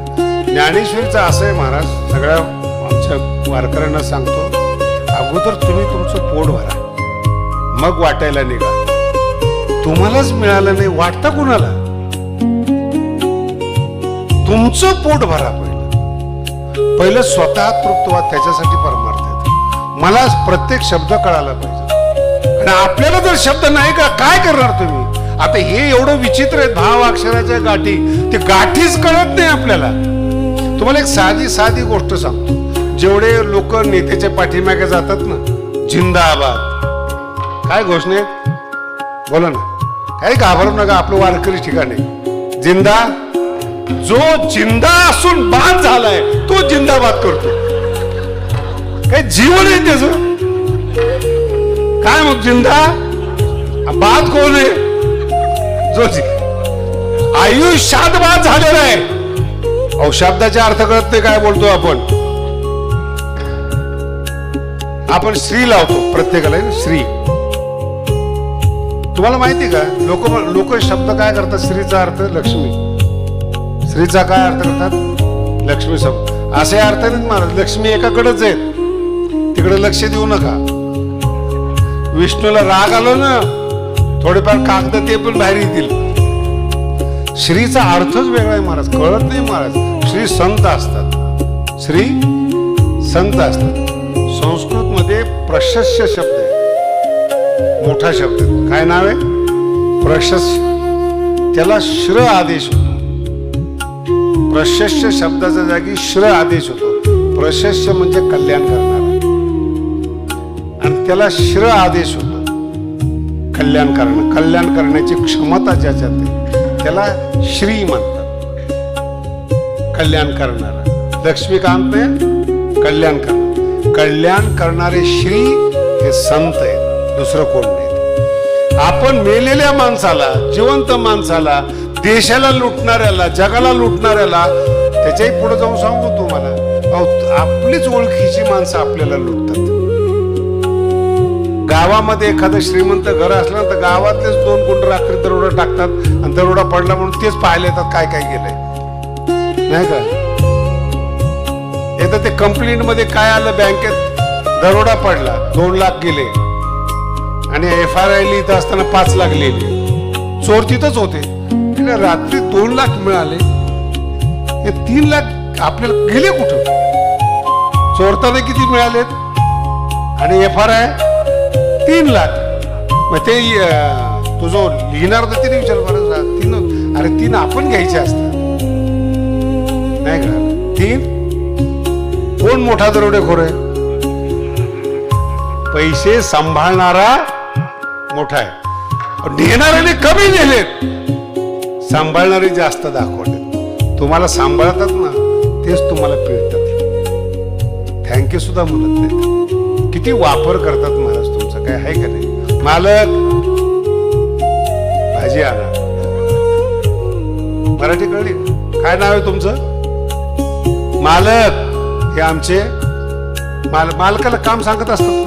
ज्ञानेश्वरीचं असं आहे महाराज, सगळ्या आमच्या वारकऱ्यांना सांगतो, अगोदर तुम्ही तुमचं पोट भरा, मग वाटायला निघा. तुम्हालाच मिळालं नाही वाटतं कुणाला? तुमचं पोट भरा पहिलं स्वतः तृप्त व्हा, त्याच्यासाठी परमार्थ येतो. मला प्रत्येक शब्द कळायला पाहिजे. आणि आपल्याला जर शब्द नाही का, काय करणार तुम्ही? आता हे एवढं विचित्र आहे, 10 अक्षराच्या गाठी, ते गाठीच कळत नाही आपल्याला. तुम्हाला एक साधी गोष्ट सांगतो. जेवढे लोक नेत्याच्या पाठीमागे जातात ना, जिंदाबाद, काय घोषणे बोला ना, काही घाबरू नका, आपलं वारकरी ठिकाणी जिंदा. जो जिंदा असून बाद झालाय तो जिंदाबाद करतो. काही जीवन आहे त्याच, काय मग जिंदा बाद कोण आहे? जो आयुष्यात बाद झालेला आहे. अहो, शब्दाचा अर्थ कळत नाही काय बोलतो आपण श्री लावतो प्रत्येकाला, श्री. तुम्हाला माहिती का, लोक शब्द काय करतात? श्रीचा अर्थ लक्ष्मी. श्रीचा काय अर्थ करतात? लक्ष्मी शब्द. असे अर्थ नाहीत महाराज. लक्ष्मी एकाकडेच आहेत, तिकडे लक्ष देऊ नका. विष्णूला राग आलो ना, थोडेफार कागद ते पण बाहेर येतील. श्रीचा अर्थच वेगळा आहे महाराज, कळत नाही महाराज. श्री संत असतात, श्री संत असतात. संस्कृत मध्ये प्रशस्य शब्द आहे, मोठा शब्द. काय नाव आहे? प्रशस्य. त्याला श्र आदेश होतो. प्रशस्य शब्दाच्या जागी श्र आदेश होतो. प्रशस्य म्हणजे कल्याण करणारा, आणि त्याला श्र आदेश होतो. कल्याण करणं, कल्याण करण्याची क्षमता ज्याच्यात आहे त्याला श्री म्हणतात. कल्याण करणारा. लक्ष्मीकांत आहे कल्याण करणार. कल्याण करणारे श्री हे संत आहेत, दुसरं कोण नाही. आपण मेलेल्या माणसाला, जिवंत माणसाला, देशाला लुटणाऱ्याला, जगाला लुटणाऱ्याला, त्याच्याही पुढे जाऊन सांगू तुम्हाला, आपलीच ओळखीची माणसं आपल्याला लुटतात. गावामध्ये एखादं श्रीमंत घर असलं तर गावातलेच 2 गुंड रात्री दरोडा टाकतात, आणि दरोडा पडला म्हणून तेच पाहायला येतात काय काय गेलंय, नाही का? एकदा ते कंप्लेंट मध्ये काय आलं, बँकेत दरोडा पडला, 2 लाख गेले, आणि FIR लिहित असताना 5 लाख लिहिले. चोर तिथंच होते. रात्री 2 लाख मिळाले, हे 3 लाख आपल्याला गेले कुठं? चोरताना किती मिळालेत, आणि FIR 3 लाख. मग ते तुझं लिहिणार तर तिने विचार बरं, 3, अरे 3 आपण घ्यायचे असतात, नाही का? 3 कोण मोठा दरोडेखोर आहे? पैसे सांभाळणारा मोठा आहे. नेणाऱ्याने कमी नेलेत, सांभाळणारे जास्त दाखवले. तुम्हाला सांभाळतात ना, तेच तुम्हाला पिळतात. थँक्यू सुद्धा म्हणत नाही. किती वापर करतात महाराज तुमचा, काय आहे का नाही? मालक भाजी आणा. मराठी कळली? काय नाव आहे तुमचं? मालक. हे आमचे मालकाला काम सांगत असतात.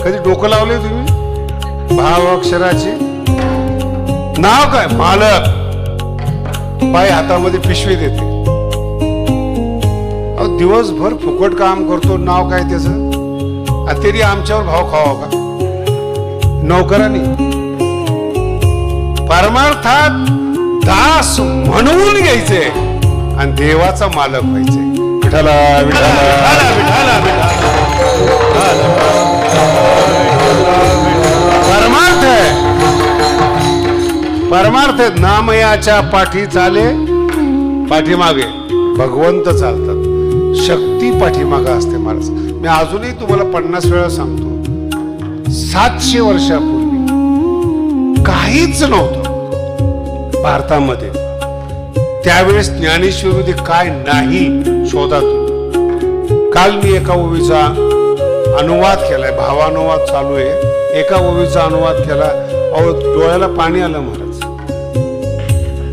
कधी डोकं लावले तुम्ही भाव अक्षराचे? नाव काय? मालक. बाई हातामध्ये पिशवी देते. अहो दिवसभर फुकट काम करतो, नाव काय त्याचं? तरी आमच्यावर भाव खावा का नोकरांनी? परमार्थात दास म्हणून घ्यायचे आणि देवाचा मालक व्हायचे. विठाला विठाला विठाला परमार्थ आहे. परमार्थ आहे. नामयाच्या पाठी चाले, पाठीमागे भगवंत चालतात. शक्ती पाठीमागे असते माणूस. मी अजूनही तुम्हाला 50 वेळा सांगतो, 700 वर्षापूर्वी काहीच नव्हतं भारतामध्ये. त्यावेळेस ज्ञानेश्वरी काय नाही शोधा तुम्ही. काल मी एका ओवीचा अनुवाद केलाय, भावानुवाद चालू आहे. एका ओवीचा अनुवाद केला. अहो डोळ्याला पाणी आलं महाराज.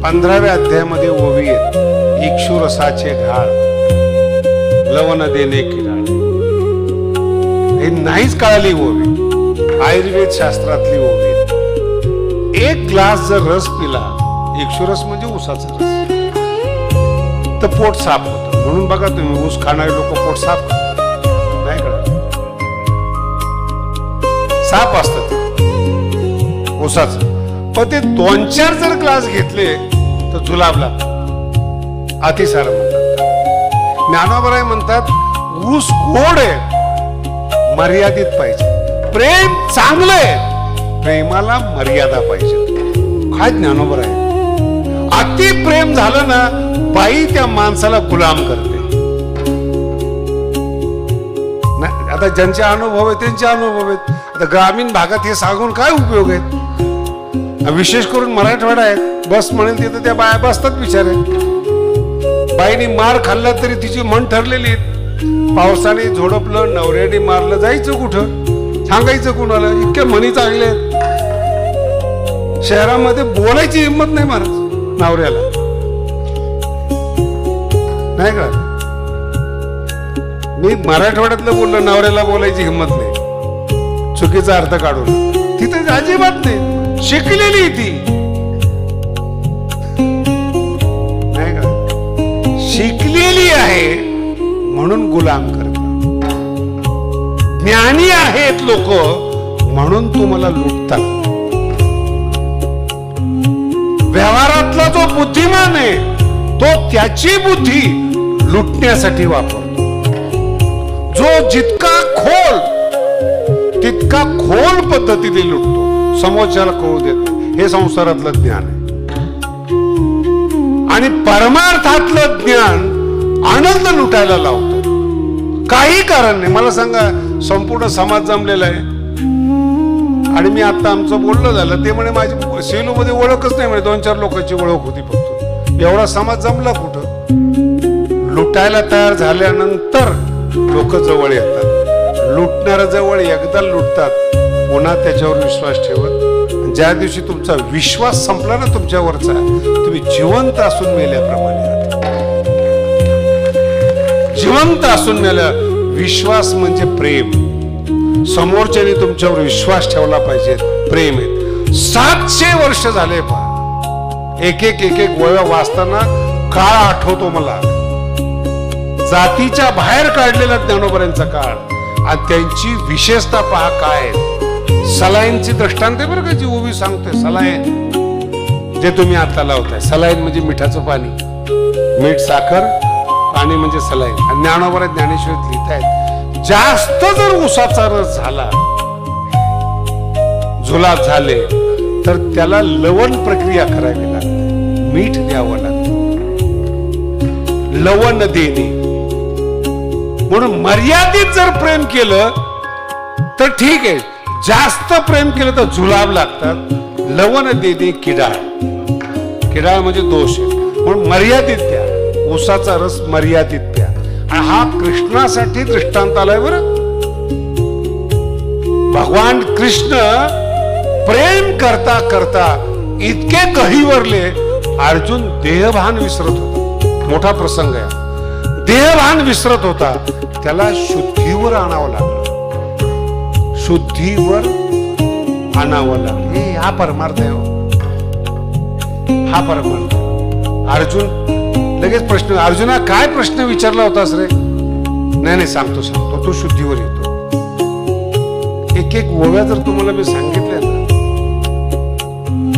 15व्या अध्यायामध्ये ओवी आहे, इक्षु रसाचे घाळ लवण देणे किराळ. हे नाहीच कळाली ओवी, आयुर्वेद शास्त्रातली ओवी. एक ग्लास जर रस पिला, इक्षुरस म्हणजे ऊसाचा रस, तर पोट साफ होतं. म्हणून बघा तुम्ही ऊस खाणारे लोक पोट साफ करतात, नाही कळत? साफ असतं ते ऊसाचं. पण ते 2-4 जर ग्लास घेतले तर जुलाबला अतिसार म्हणतात. ज्ञानोबराय म्हणतात ऊस गोड आहे, मर्यादित पाहिजे. प्रेम चांगलं आहे, प्रेमाला मर्यादा पाहिजे. काय ज्ञानोबर आहे? अति प्रेम झालं ना, बाई त्या माणसाला गुलाम करते. आता ज्यांचे अनुभव आहेत त्यांचे अनुभव आहेत. आता ग्रामीण भागात हे सांगून काय उपयोग आहे? विशेष करून मराठवाडा आहेत, बस म्हणेल तिथं त्या बाया बसतात बिचारे. बाईने मार खाल्ला तरी तिची मन ठरलेली. पावसाने झोडपलं, नवऱ्याने मारलं, जायचं कुठं? सांगायचं कुणाला? इतक्या म्हणी चांगले आहेत. शहरामध्ये बोलायची हिंमत नाही महाराज नवऱ्याला, नाही का? मी मराठवाड्यातलं बोललो, नवऱ्याला बोलायची हिंमत नाही, चुकीचा अर्थ काढून. तिथे अजिबात नाही, शिकलेली ती, नाही का? शिकलेली आहे म्हणून गुलाम करते. ज्ञानी आहेत लोक म्हणून तुम्हाला लुटतात. व्यवहारातला जो बुद्धिमान आहे तो त्याची बुद्धी लुटण्यासाठी वापरतो. जो जितका खोल तितका खोल पद्धतीने लुटतो, समोरच्याला कळू देत नाही. हे संसारातलं ज्ञान आहे. आणि परमार्थातलं ज्ञान आनंद लुटायला लावतो. काही कारण नाही. मला सांगा, संपूर्ण समाज जमलेला आहे आणि मी आता आमचं बोलणं झालं, ते म्हणे माझी सेलू मध्ये ओळखच नाही, म्हणे 2-4 लोकांची ओळख होती फक्त. एवढा समाज जमला कुठं? लुटायला तयार झाल्यानंतर लोक जवळ येतात. लुटणारा जवळ एकदा लुटतात, पुन्हा त्याच्यावर विश्वास ठेवत. ज्या दिवशी तुमचा विश्वास संपला ना तुमच्यावरचा, तुम्ही जिवंत असून मेल्याप्रमाणे आहात. जिवंत असून मेल्या. विश्वास म्हणजे प्रेम. समोरच्याने तुमच्यावर विश्वास ठेवला पाहिजे, प्रेम आहे. 700 वर्ष झाले पहा. एक एक वय वाचताना काळ आठवतो मला. जातीच्या बाहेर काढलेला ज्ञानोबरांचा काळ, आणि त्यांची विशेषता पहा काय. सलाईनची दृष्टांत आहे बरं का, जी ओवी सांगते. सलाईन जे तुम्ही आता लावताय, सलाईन म्हणजे मिठाचं पाणी, मीठ साखर पाणी म्हणजे सलाईन. आणि ज्ञानोबरा ज्ञानेश्वरीत लिहितायत, जास्त जर उसाचा रस झाला, जुलाब झाले, तर त्याला लवण प्रक्रिया करावी लागते, मीठ द्यावं लागतं, लवण देणे. म्हणून मर्यादित जर प्रेम केलं तर ठीक आहे, जास्त प्रेम केलं तर जुलाब लागतात. लवण देणे किडाळ. किडाळ म्हणजे दोष आहे. म्हणून मर्यादित द्या. उसाचा रस मर्यादित प्या. आणि हा कृष्णासाठी दृष्टांत आलाय बरं. भगवान कृष्ण प्रेम करता करता इतके गहिवरले, अर्जुन देहभान विसरत होता. मोठा प्रसंग आहे. देहभान विसरत होता, त्याला शुद्धीवर आणावं लागलं. शुद्धीवर आणावं लागलं. हे हा परमार्थ आहे हो. हा परमार्थ. अर्जुन लगेच प्रश्न, अर्जुना काय प्रश्न विचारला होतास रे? नाही सांगतो तो शुद्धीवर येतो. एक एक ओव्या जर तुम्हाला मी सांगितल्या ना,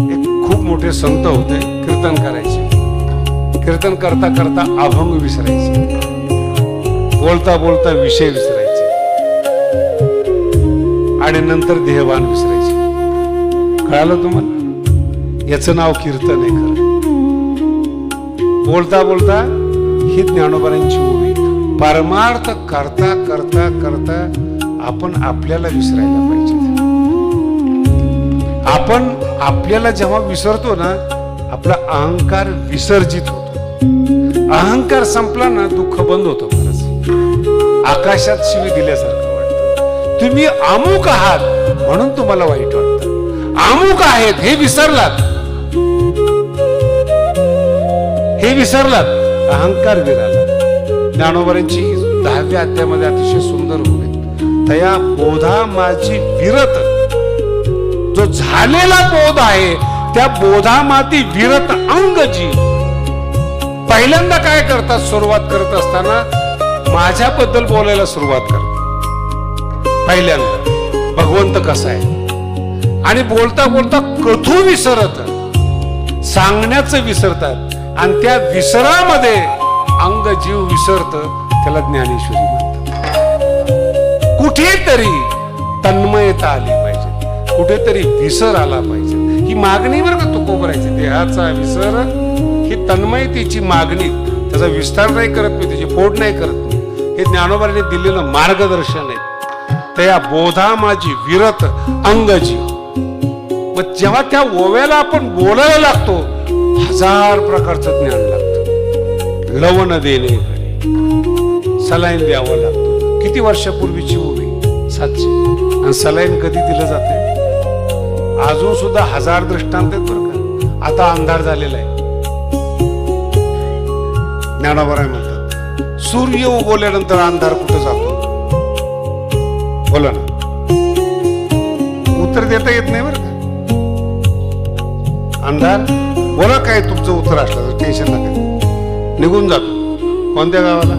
एक खूप मोठे संत होते, कीर्तन करायचे. कीर्तन करता करता अभंग विसरायचे, बोलता बोलता विषय विसरायचे आणि नंतर देहभान विसरायचे. कळालं तुम्हाला? याचं नाव कीर्तन आहे खरं. बोलता बोलता ही ज्ञानोबांची ओवी. परमार्थ करता करता करता आपण आपल्याला विसरायला पाहिजे. आपण आपल्याला जेव्हा विसरतो ना, आपला अहंकार विसर्जित होतो. अहंकार संपला ना, दुःख बंद होतं. आकाशात शिवी दिल्यासारखं वाटतं. तुम्ही अमुक आहात म्हणून तुम्हाला वाईट वाटतं. अमुक आहेत हे विसरलात, हे विसरलात, अहंकार विराला. ज्ञानोबांची 10व्या अध्यायामध्ये अतिशय सुंदर होते. तया बोधा माझी विरत. जो झालेला बोध आहे त्या बोधा माती विरत अंग जी. पहिल्यांदा काय करतात? सुरुवात करत असताना माझ्याबद्दल बोलायला सुरुवात करतात. पहिल्यांदा भगवंत कसा आहे, आणि बोलता बोलता कथू विसरत, सांगण्याचं विसरतात. आणि त्या विसरामध्ये अंग जीव विसरत, त्याला ज्ञानेश्वरी म्हणतात. कुठेतरी तन्मयता आली पाहिजे, कुठेतरी विसर आला पाहिजे. ही मागणी बरं का तुकोबरायची. देहाचा विसर ही तन्मयतेची मागणी. त्याचा विस्तार नाही करत मी, त्याची फोड नाही करत मी. हे ज्ञानोबाने दिलेलं मार्गदर्शन आहे. त्या बोधा माझी विरत अंग जीव. मग जेव्हा त्या ओव्याला आपण बोलायला लागतो, 1000 प्रकारचं ज्ञान लागतं. लवण देणे, सलाईन द्यावं लागतं. किती वर्षापूर्वीची ओवी? 700. आणि सलाईन कधी दिलं जाते? अजून सुद्धा 1000 दृष्टांत आहेत बरं का. आता अंधार झालेला आहे. ज्ञानोबा म्हणतात सूर्य उगवल्यानंतर अंधार कुठं जातो? बोला ना, उत्तर देता येत नाही बरं का. अंधार बोला, काय तुमचं उत्तर असलं तर टेन्शन नका, निघून जातो. कोणत्या गावाला?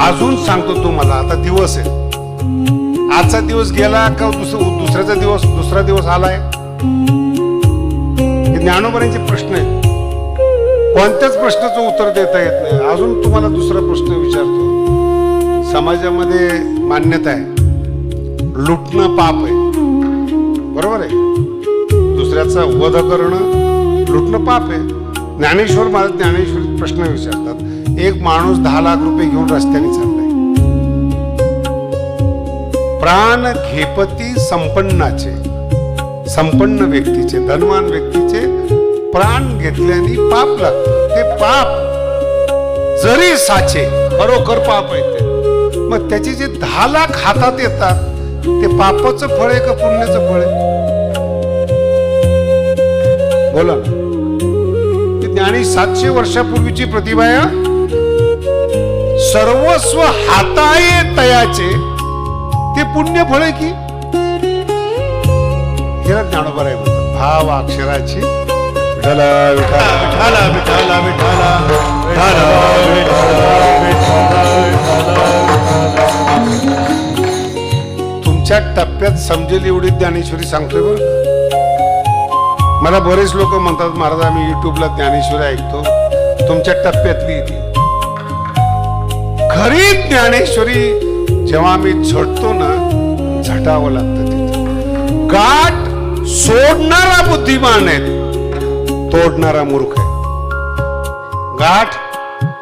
अजून सांगतो तुम्हाला. आता दिवस आहे, आजचा दिवस गेला का दुसरा दिवस आलाय. ज्ञानोबांचे प्रश्न आहेत, कोणत्याच प्रश्नाचं उत्तर देता येत नाही. अजून तुम्हाला दुसरा प्रश्न विचारतो. समाजामध्ये मान्यता आहे लुटणं पाप आहे, बरोबर आहे. दुसऱ्याचा वध करणं, लुटणं पाप आहे. ज्ञानेश्वर महाराज ज्ञानेश्वर प्रश्न विचारतात. एक माणूस 10 लाख रुपये घेऊन रस्त्याने चाललाय. प्राण घेपती संपन्नाचे, संपन्न व्यक्तीचे, धनवान व्यक्तीचे प्राण घेतल्याने पाप लागतं. ते पाप जरी साचे, खरोखर पाप आहे ते. मग त्याचे जे 10 लाख हातात येतात, ते पापाचं फळ आहे का पुण्याचं फळ आहे? बोला ना. ज्ञानी 700 वर्षापूर्वीची प्रतिभा आहे. सर्वस्व हाताये तयाचे, ते पुण्य फळ आहे की? हे ज्ञानोबा आहे म्हणतात. भाव अक्षराची विठ्ठला विठ्ठला विठ्ठला विठ्ठला तुमच्या टप्प्यात समजेल एवढी ज्ञानेश्वरी सांगतोय बरं. मला बरेच लोक म्हणतात, महाराज आम्ही युट्यूबला ज्ञानेश्वरी ऐकतो, तुमच्या टप्प्यातली ती खरी ज्ञानेश्वरी. जेव्हा आम्ही झटतो ना, झटावं लागतं तिथं. गाठ सोडणारा बुद्धिमान आहे, तोडणारा मूर्ख आहे. गाठ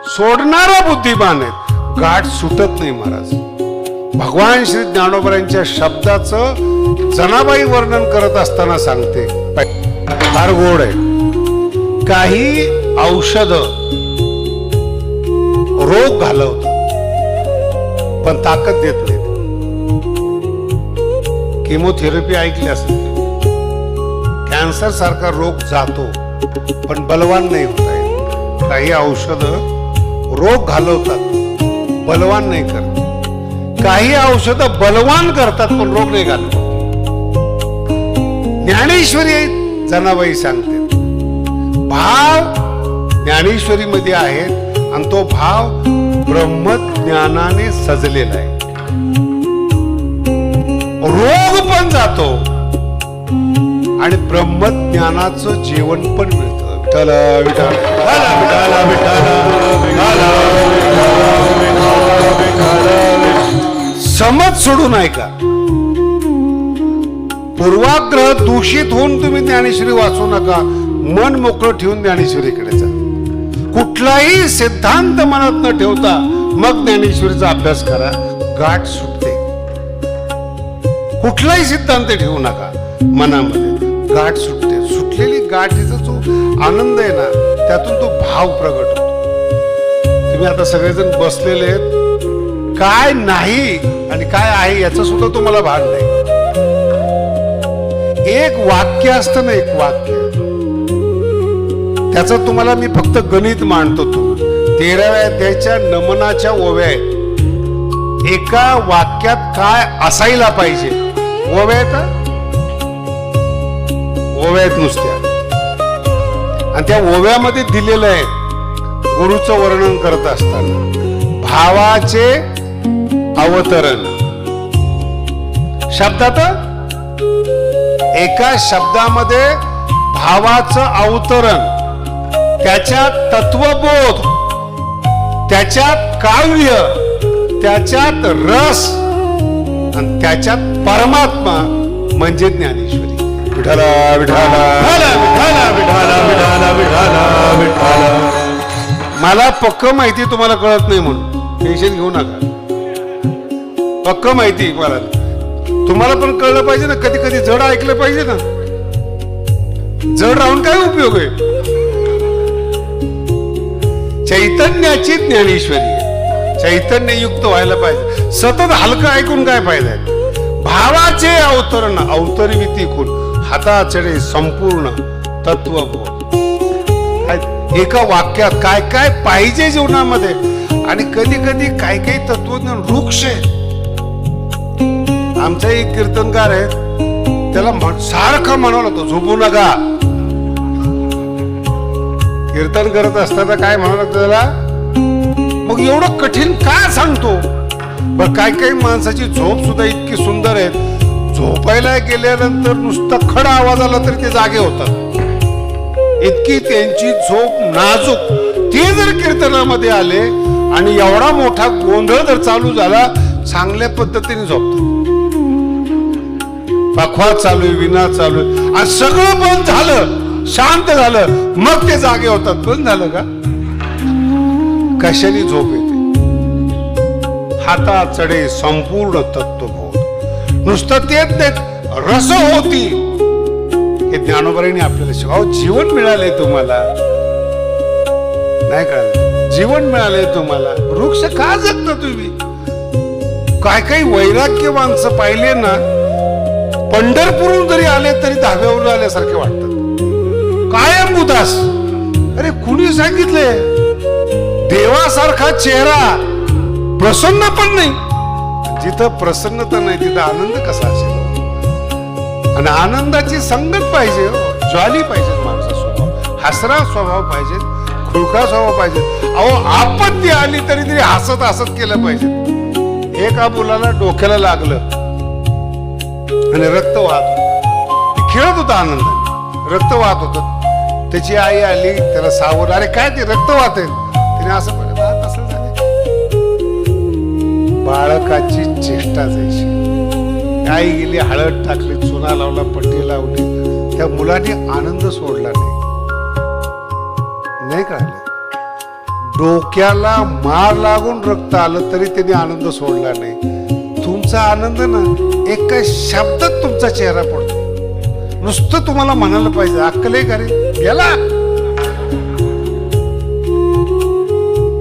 सोडणारा बुद्धिमान आहे, गाठ सुटत नाही महाराज. भगवान श्री ज्ञानोबांच्या शब्दाचं जनाबाई वर्णन करत असताना सांगते, फार गोड आहे. काही औषध रोग घालवत पण ताकद देत नाही. केमोथेरपी ऐकली असेल, कॅन्सर सारखा रोग जातो पण बलवान नाही होता येत. काही औषध रोग घालवतात बलवान नाही करत. काही औषधं बलवान करतात पण रोग नाही घालत. ज्ञानेश्वरी जनाबाई सांगते भाव ज्ञानेश्वरी मध्ये आहेत आणि तो भाव ब्रह्मज्ञानाने सजलेला आहे. रोग पण जातो आणि ब्रह्मज्ञानाचं जेवण पण मिळतं. विठ्ठल विठ्ठल विठ्ठल विठ्ठल. समज सोडून ऐका. पूर्वाग्रह दूषित होऊन तुम्ही ज्ञानेश्वरी वाचू नका. मन मोकळं ठेवून ज्ञानेश्वरीकडे जा. कुठलाही सिद्धांत मनात न ठेवता मग ज्ञानेश्वरीचा अभ्यास करा. गाठ सुटते. कुठलाही सिद्धांत ठेवू नका मनामध्ये. गाठ सुटते. सुटलेली गाठीचा जो आनंद आहे ना त्यातून तो भाव प्रगट होतो. तुम्ही आता सगळेजण बसलेले आहेत. काय नाही आणि काय आहे याचं सुद्धा तुम्हाला भान नाही. एक वाक्य असतं ना, एक वाक्य त्याचं तुम्हाला मी फक्त गणित मांडतो. 13व्या अध्यायाच्या नमनाच्या ओव्या आहेत. एका वाक्यात काय असायला पाहिजे ओव्या आहेत. ओव्या आहेत नुसत्या आणि त्या ओव्यामध्ये दिलेलं आहे गुरुचं वर्णन करत असताना भावाचे अवतरण. शब्दात एका शब्दामध्ये भावाचं अवतरण, त्याच्यात तत्वबोध, त्याच्यात काव्य, त्याच्यात रस आणि त्याच्यात परमात्मा म्हणजे ज्ञानेश्वरी. विठ्ठल विठ्ठल मला पक्क माहिती तुम्हाला कळत नाही म्हणून टेन्शन घेऊ नका. पक्क माहिती मला. तुम्हाला पण कळलं पाहिजे ना. कधी कधी जड ऐकलं पाहिजे ना. जड राहून काय उपयोग आहे. चैतन्याची ज्ञानेश्वरी आहे. चैतन्ययुक्त व्हायला पाहिजे. सतत हलकं ऐकून काय फायदा आहे. भावाचे अवतरण अवतरविती खून हाताचडे संपूर्ण तत्वबोध. एका वाक्यात काय काय पाहिजे जीवनामध्ये. आणि कधी कधी काही काही तत्वज्ञान वृक्ष आहेत. आमचा एक कीर्तनकार आहे त्याला सारखं म्हणावं लागतं झोपू नका. कीर्तन करत असताना काय म्हणावं लागतं त्याला. मग एवढं कठीण काय सांगतो. बरं काय काही माणसाची झोप सुद्धा इतकी सुंदर आहे. झोपायला गेल्यानंतर नुसता खडा आवाज आला तरी ते जागे होतात. इतकी त्यांची झोप नाजूक. ते जर कीर्तनामध्ये आले आणि एवढा मोठा गोंधळ जर चालू झाला चांगल्या पद्धतीने झोपतात. पखवाज चालू आहे, विना चालू आहे आणि सगळं बंद झालं, शांत झालं, मग ते जागे होतात. बंद झालं का. कशाने झोप येते. हाता चढे संपूर्ण तत्वबोध. नुसतं तेच नाही रस होती. हे ज्ञानोबाईंनी आपल्याला शिवाय जीवन मिळाले तुम्हाला. नाही कळलं. जीवन मिळाले तुम्हाला. वृक्ष का जगता तुम्ही. काय काही वैराग्य माणसं पाहिले ना पंढरपूरहून जरी आले तरी धाब्यावरून आल्यासारखे वाटतात. कायम उदास. अरे कुणी सांगितले. देवासारखा चेहरा प्रसन्न पण नाही. जिथं प्रसन्नता नाही तिथं आनंद कसा असेल. आणि आनंदाची संगत पाहिजे. ज्वाली पाहिजे माणसा स्वभाव. हसरा स्वभाव पाहिजे. खुळका स्वभाव पाहिजे. अहो आपत्ती आली तरी हसत हसत केलं पाहिजे. एका मुलाला डोक्याला लागलं आणि रक्त वाहत होत. खेळत होता आनंदाने. रक्त वाहत होत. त्याची आई आली त्याला सावरलं. अरे काय ते रक्त वाहत आहे. तिने असं म्हणत असं झालं. बाळकाची चेष्टा जायची. आई गेली हळद टाकली, चुना लावला, पट्टी लावली. त्या मुलाने आनंद सोडला नाही. नाही कळलं. डोक्याला मार लागून रक्त आलं तरी त्याने आनंद सोडला नाही. तुमचा आनंद ना एका शब्दात तुमचा चेहरा पडतो. नुसतं तुम्हाला म्हणायला पाहिजे अक्कल आहे का रे गेला.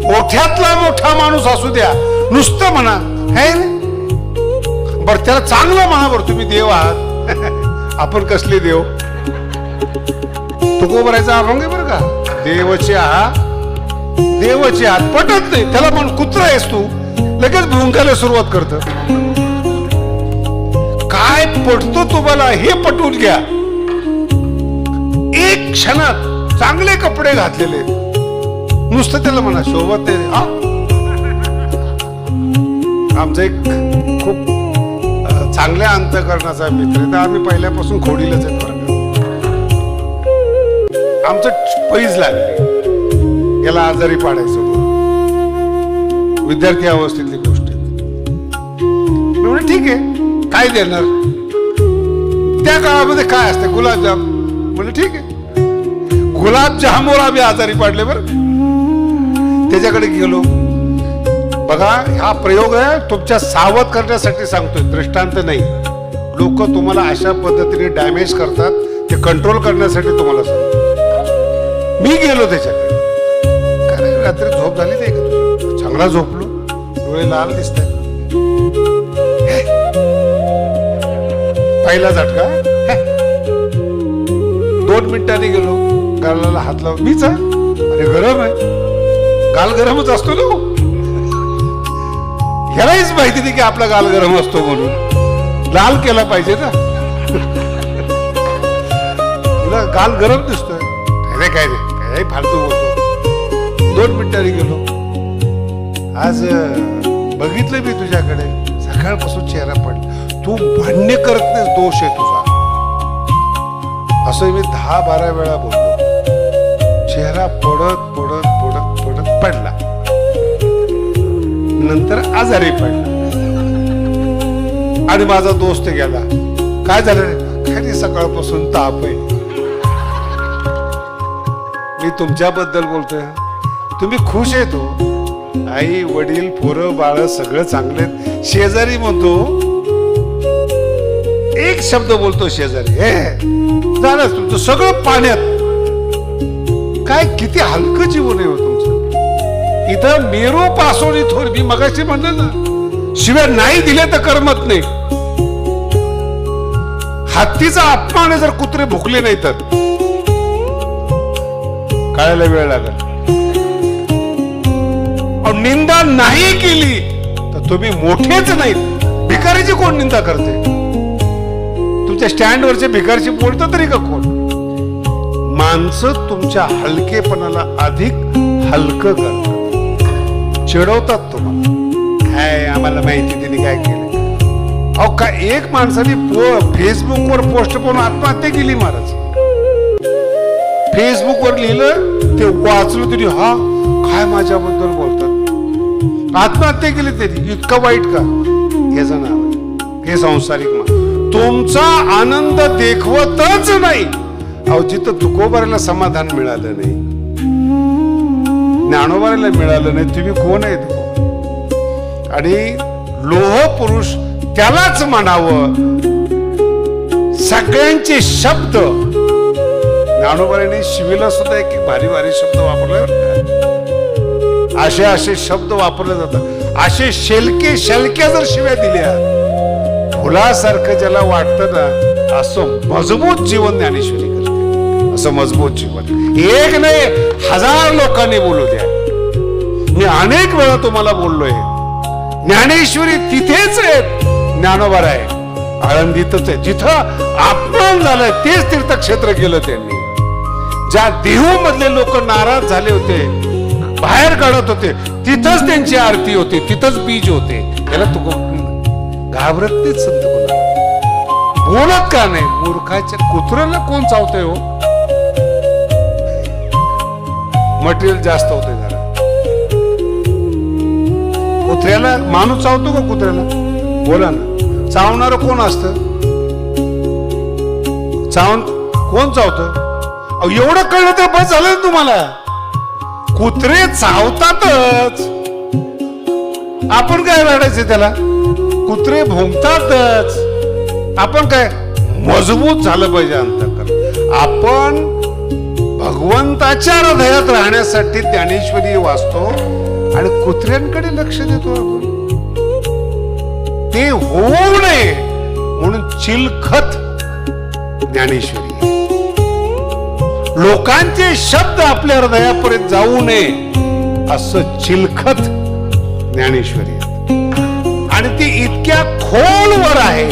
मोठ्यातला मोठा माणूस असू द्या नुसतं म्हणा है. बर त्याला चांगलं म्हणा. बरं तुम्ही देव आहात. आपण कसले देव. तुकोबरायचा अभंग आहे बरं का. देवचे आहात, देवचे आहात. पटत नाही त्याला म्हण कुत्रा आहेस तू. लगेच भुंकायला सुरुवात करतं. काय पटतो तुम्हाला हे पटवून घ्या. एक क्षणात चांगले कपडे घातलेले, नुसतं त्याला म्हणा शोभत नाही. आमचा एक खूप चांगल्या अंतःकरणाचा मित्र आहे, तर आम्ही पहिल्यापासून खोडीलाच आहेत बरं का. आमचं पैज लागले, याला आजारी पाडायचं, विद्यार्थी अवस्थेतली गोष्ट आहे. म्हणजे ठीक आहे, काय देणार त्या काळामध्ये, काय असते गुलाबजाम. म्हणजे ठीक आहे, गुलाबजामवर आम्ही आजारी पाडले बरं. त्याच्याकडे गेलो. बघा, हा प्रयोग आहे तुमच्या सावध करण्यासाठी सांगतोय, दृष्टांत नाही. लोक तुम्हाला अशा पद्धतीने डॅमेज करतात, ते कंट्रोल करण्यासाठी तुम्हाला सांगतो. मी गेलो त्याच्याकडे. कारण रात्री झोप झाली नाही का? चांगला झोपलो, डोळे लाल दिसत. पहिला झटका. 2 मिनिटांनी गेलो, गालाला हात लावून, मीच अरे गरम आहे. गाल गरमच असतो ना, ह्यालाच माहिती नाही की आपला गाल गरम असतो म्हणून. लाल केला पाहिजे ना. तुला गाल गरम दिसतोय, काय काय फालतू बोलतो. 2 मिनिटांनी गेलो. आज बघितलं मी तुझ्याकडे, सकाळपासून चेहरा पडला, तू भांडणे करत नाहीस, दोष आहे तुझा. असं मी 10-12 वेळा बोललो. चेहरा पडत पडत पडत पडत पडला, नंतर आजारी पडला. आणि माझा दोस्त गेला. काय झालं? काय सकाळपासून ताप आहे. मी तुमच्याबद्दल बोलतोय, तुम्ही खुश आहे तो. आई वडील पोरं बाळ सगळं चांगले. शेजारी म्हणतो, एक शब्द बोलतो शेजारी, हे झालं तुमचं सगळं पाण्यात. काय किती हलकं जीवन आहे हो तुमचं. इथं मेरू पासोनी थोर, मी मगाशी म्हणलं ना, शिवाय नाही दिले तर करमत नाही. हत्तीचा अपमान जर कुत्रे भुकले नाही तर कळायला वेळ लागेल. निंदा नाही केली तर तुम्ही मोठेच नाहीत. भिकारीची कोण निंदा करते? तुमच्या स्टँडवरचे भिकारची बोलतं तरी का कोण? माणसं तुमच्या हलकेपणाला अधिक हलकं करतात, चिडवतात तुम्हाला. काय आम्हाला माहिती त्यांनी काय केलं. अहो का एक माणसाने फेसबुकवर पोस्ट करून आत्महत्या केली महाराज. फेसबुकवर लिहिलं, ते वाचलं तरी हा काय माझ्याबद्दल बोलतात. आत्महत्या केली त्यांनी. इतकं वाईट का? याचं नाव आहे हे सांसारिक मान. तुमचा आनंद देखवतच नाही. अहो जिथं तुकोबाराला समाधान मिळालं नाही, ज्ञानोबाराला मिळालं नाही, तुम्ही कोण आहेत? आणि लोह पुरुष त्यालाच म्हणावं. सगळ्यांचे शब्द, ज्ञानोबाराने शिवीला सुद्धा एक भारी भारी शब्द वापरले. असे असे शब्द वापरले जातात. असे शेलके शलक्या जर शिव्या दिल्या, फुलासारखं ज्याला वाटतं ना, असं मजबूत जीवन ज्ञानेश्वरी करते. असं मजबूत जीवन एक नाही 1000 लोकांनी बोलू द्या. मी अनेक वेळा तुम्हाला बोललोय, ज्ञानेश्वरी तिथेच आहे. ज्ञानोबा आहे आळंदीतच आहे. जिथं अपमान झालं तेच तीर्थक्षेत्र केलं त्यांनी. ज्या देहू मधले लोक नाराज झाले होते, बाहेर काढत होते, तिथंच त्यांची आरती होते, तिथंच बीज होते. त्याला तू घाबरत नाहीत संत कोणाला. बोलत का नाही? मूर्खाच्या कुत्र्याला कोण चावतंय हो? मटेरियल जास्त होते जरा. कुत्र्याला माणूस चावतो का कुत्र्याला? बोला ना. चावणार कोण असतं? चावून कोण चावतं? एवढं कळलं तर बस झालं तुम्हाला. कुत्रे चावतातच, आपण काय रडायचं त्याला? कुत्रे भोंगतातच. आपण काय मजबूत झालं पाहिजे अंतःकरण. आपण भगवंताच्या हृदयात राहण्यासाठी ज्ञानेश्वरी वाचतो आणि कुत्र्यांकडे लक्ष देतो आपण. ते होऊ नये म्हणून चिलखत ज्ञानेश्वरी. लोकांचे शब्द आपल्या हृदयापर्यंत जाऊ नये असं चिलखत ज्ञानेश्वरी. आणि ती इतक्या खोलवर आहे,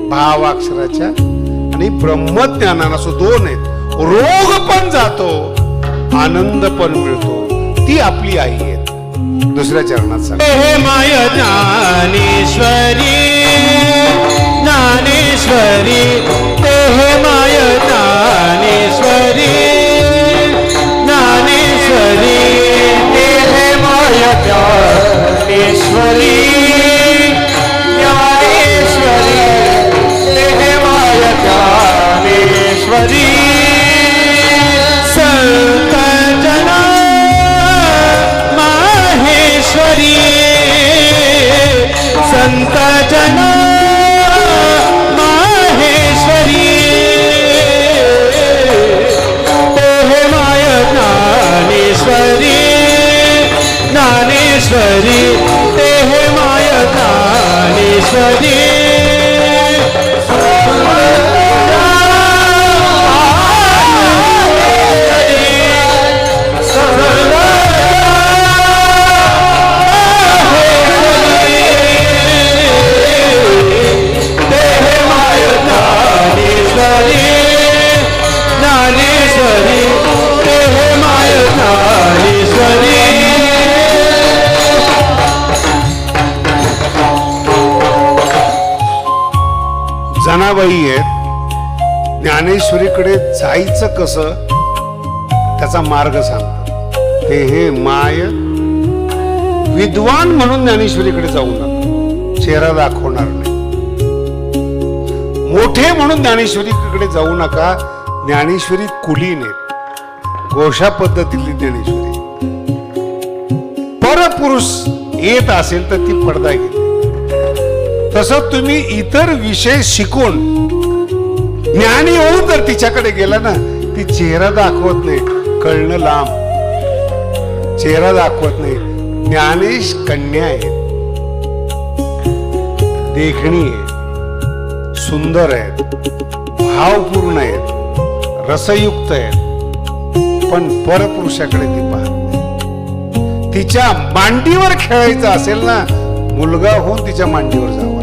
भावाक्षराच्या आणि ब्रह्मज्ञानानं असं दोन आहेत. रोग पण जातो, आनंद पण मिळतो. ती आपली आई आहे. दुसऱ्या चरणात सांग. Hey my Dnyaneshwari, Dnyaneshwari, hey my Dnyaneshwari, Dnyaneshwari, hey my Dnyaneshwari, Dnyaneshwari, hey my Dnyaneshwari. संत जना माहेश्वरी, संत जना Maheshwari, hey my Dnyaneshwari, Dnyaneshwari, hey my Dnyaneshwari. Janabai आहेत, ज्ञानेश्वरीकडे जायचं कसं त्याचा मार्ग सांगतात. ते हे माय विद्वान म्हणून ज्ञानेश्वरीकडे जाऊ नका, चेहरा दाखवणार नाही. मोठे म्हणून ज्ञानेश्वरीकडे जाऊ नका. ज्ञानेश्वरी कुलीन आहेत, गोषा पद्धतीतली ज्ञानेश्वरी. परपुरुष येत असेल तर ती पडदा घेते. तसं तुम्ही इतर विषय शिकून ज्ञानी होऊन जर तिच्याकडे गेला ना, ती चेहरा दाखवत नाही, कळणं लांब, चेहरा दाखवत नाही. ज्ञानेश कन्या आहे, देखणी आहे, सुंदर आहेत, भावपूर्ण आहेत, रसयुक्त आहेत, पण परपुरुषाकडे ती पाहत नाही. तिच्या मांडीवर खेळायचं असेल ना, मुलगा होऊन तिच्या मांडीवर जावं लागतं.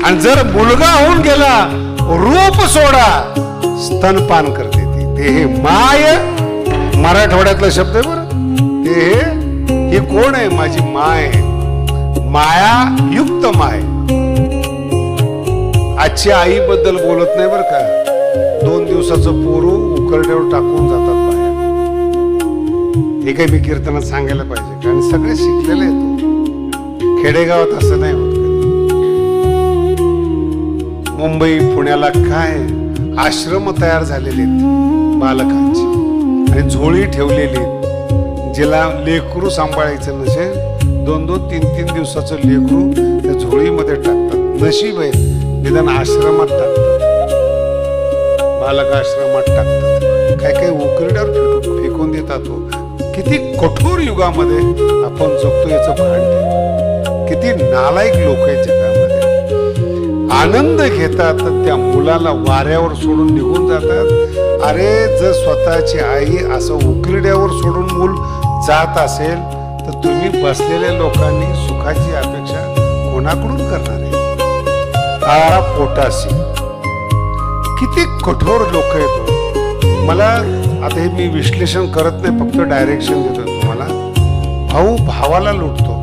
आणि जर मुलगा होऊन गेला, रूप सोडा, स्तनपान करते ती. ते हे माय मराठवाड्यातला शब्द आहे बरं. ते हे कोण आहे? माझी माय, माया युक्त माय. आजची आई बद्दल बोलत नाही बरं का. 2 दिवसाचं पोरू उकरड्यावर टाकून जातात बाहेर. हे काही मी कीर्तनात सांगायला पाहिजे, कारण सगळे शिकलेले आहेत. खेडेगावात असं नाही होत. मुंबई पुण्याला काय आश्रम तयार झालेले आहेत बालकांची, आणि झोळी ठेवलेली, जिला लेकरू सांभाळायचं नसेल, 2-2, 3-3 दिवसाचं लेकरू त्या झोळीमध्ये टाकतात. नशीब आहे निदान आश्रमात टाकतात, बालक आश्रमात टाकतात. काय काय उकरड्यावर फेकून देतात. किती कठोर युगामध्ये आपण जगतो याचं भान नाही. किती नालायक लोक आहेत जगामध्ये. आनंद घेतात तर त्या मुलाला वाऱ्यावर सोडून निघून जातात. अरे जर स्वतःची आई असं उकरड्यावर सोडून मूल जात असेल तर तुम्ही बसलेल्या लोकांनी सुखाची अपेक्षा कोणाकडून करणार आहे? तारा पोटासी किती कठोर लोक आहेत. मला आता हे मी विश्लेषण करत नाही, फक्त डायरेक्शन देतो तुम्हाला. भाऊ भावाला लुटतो,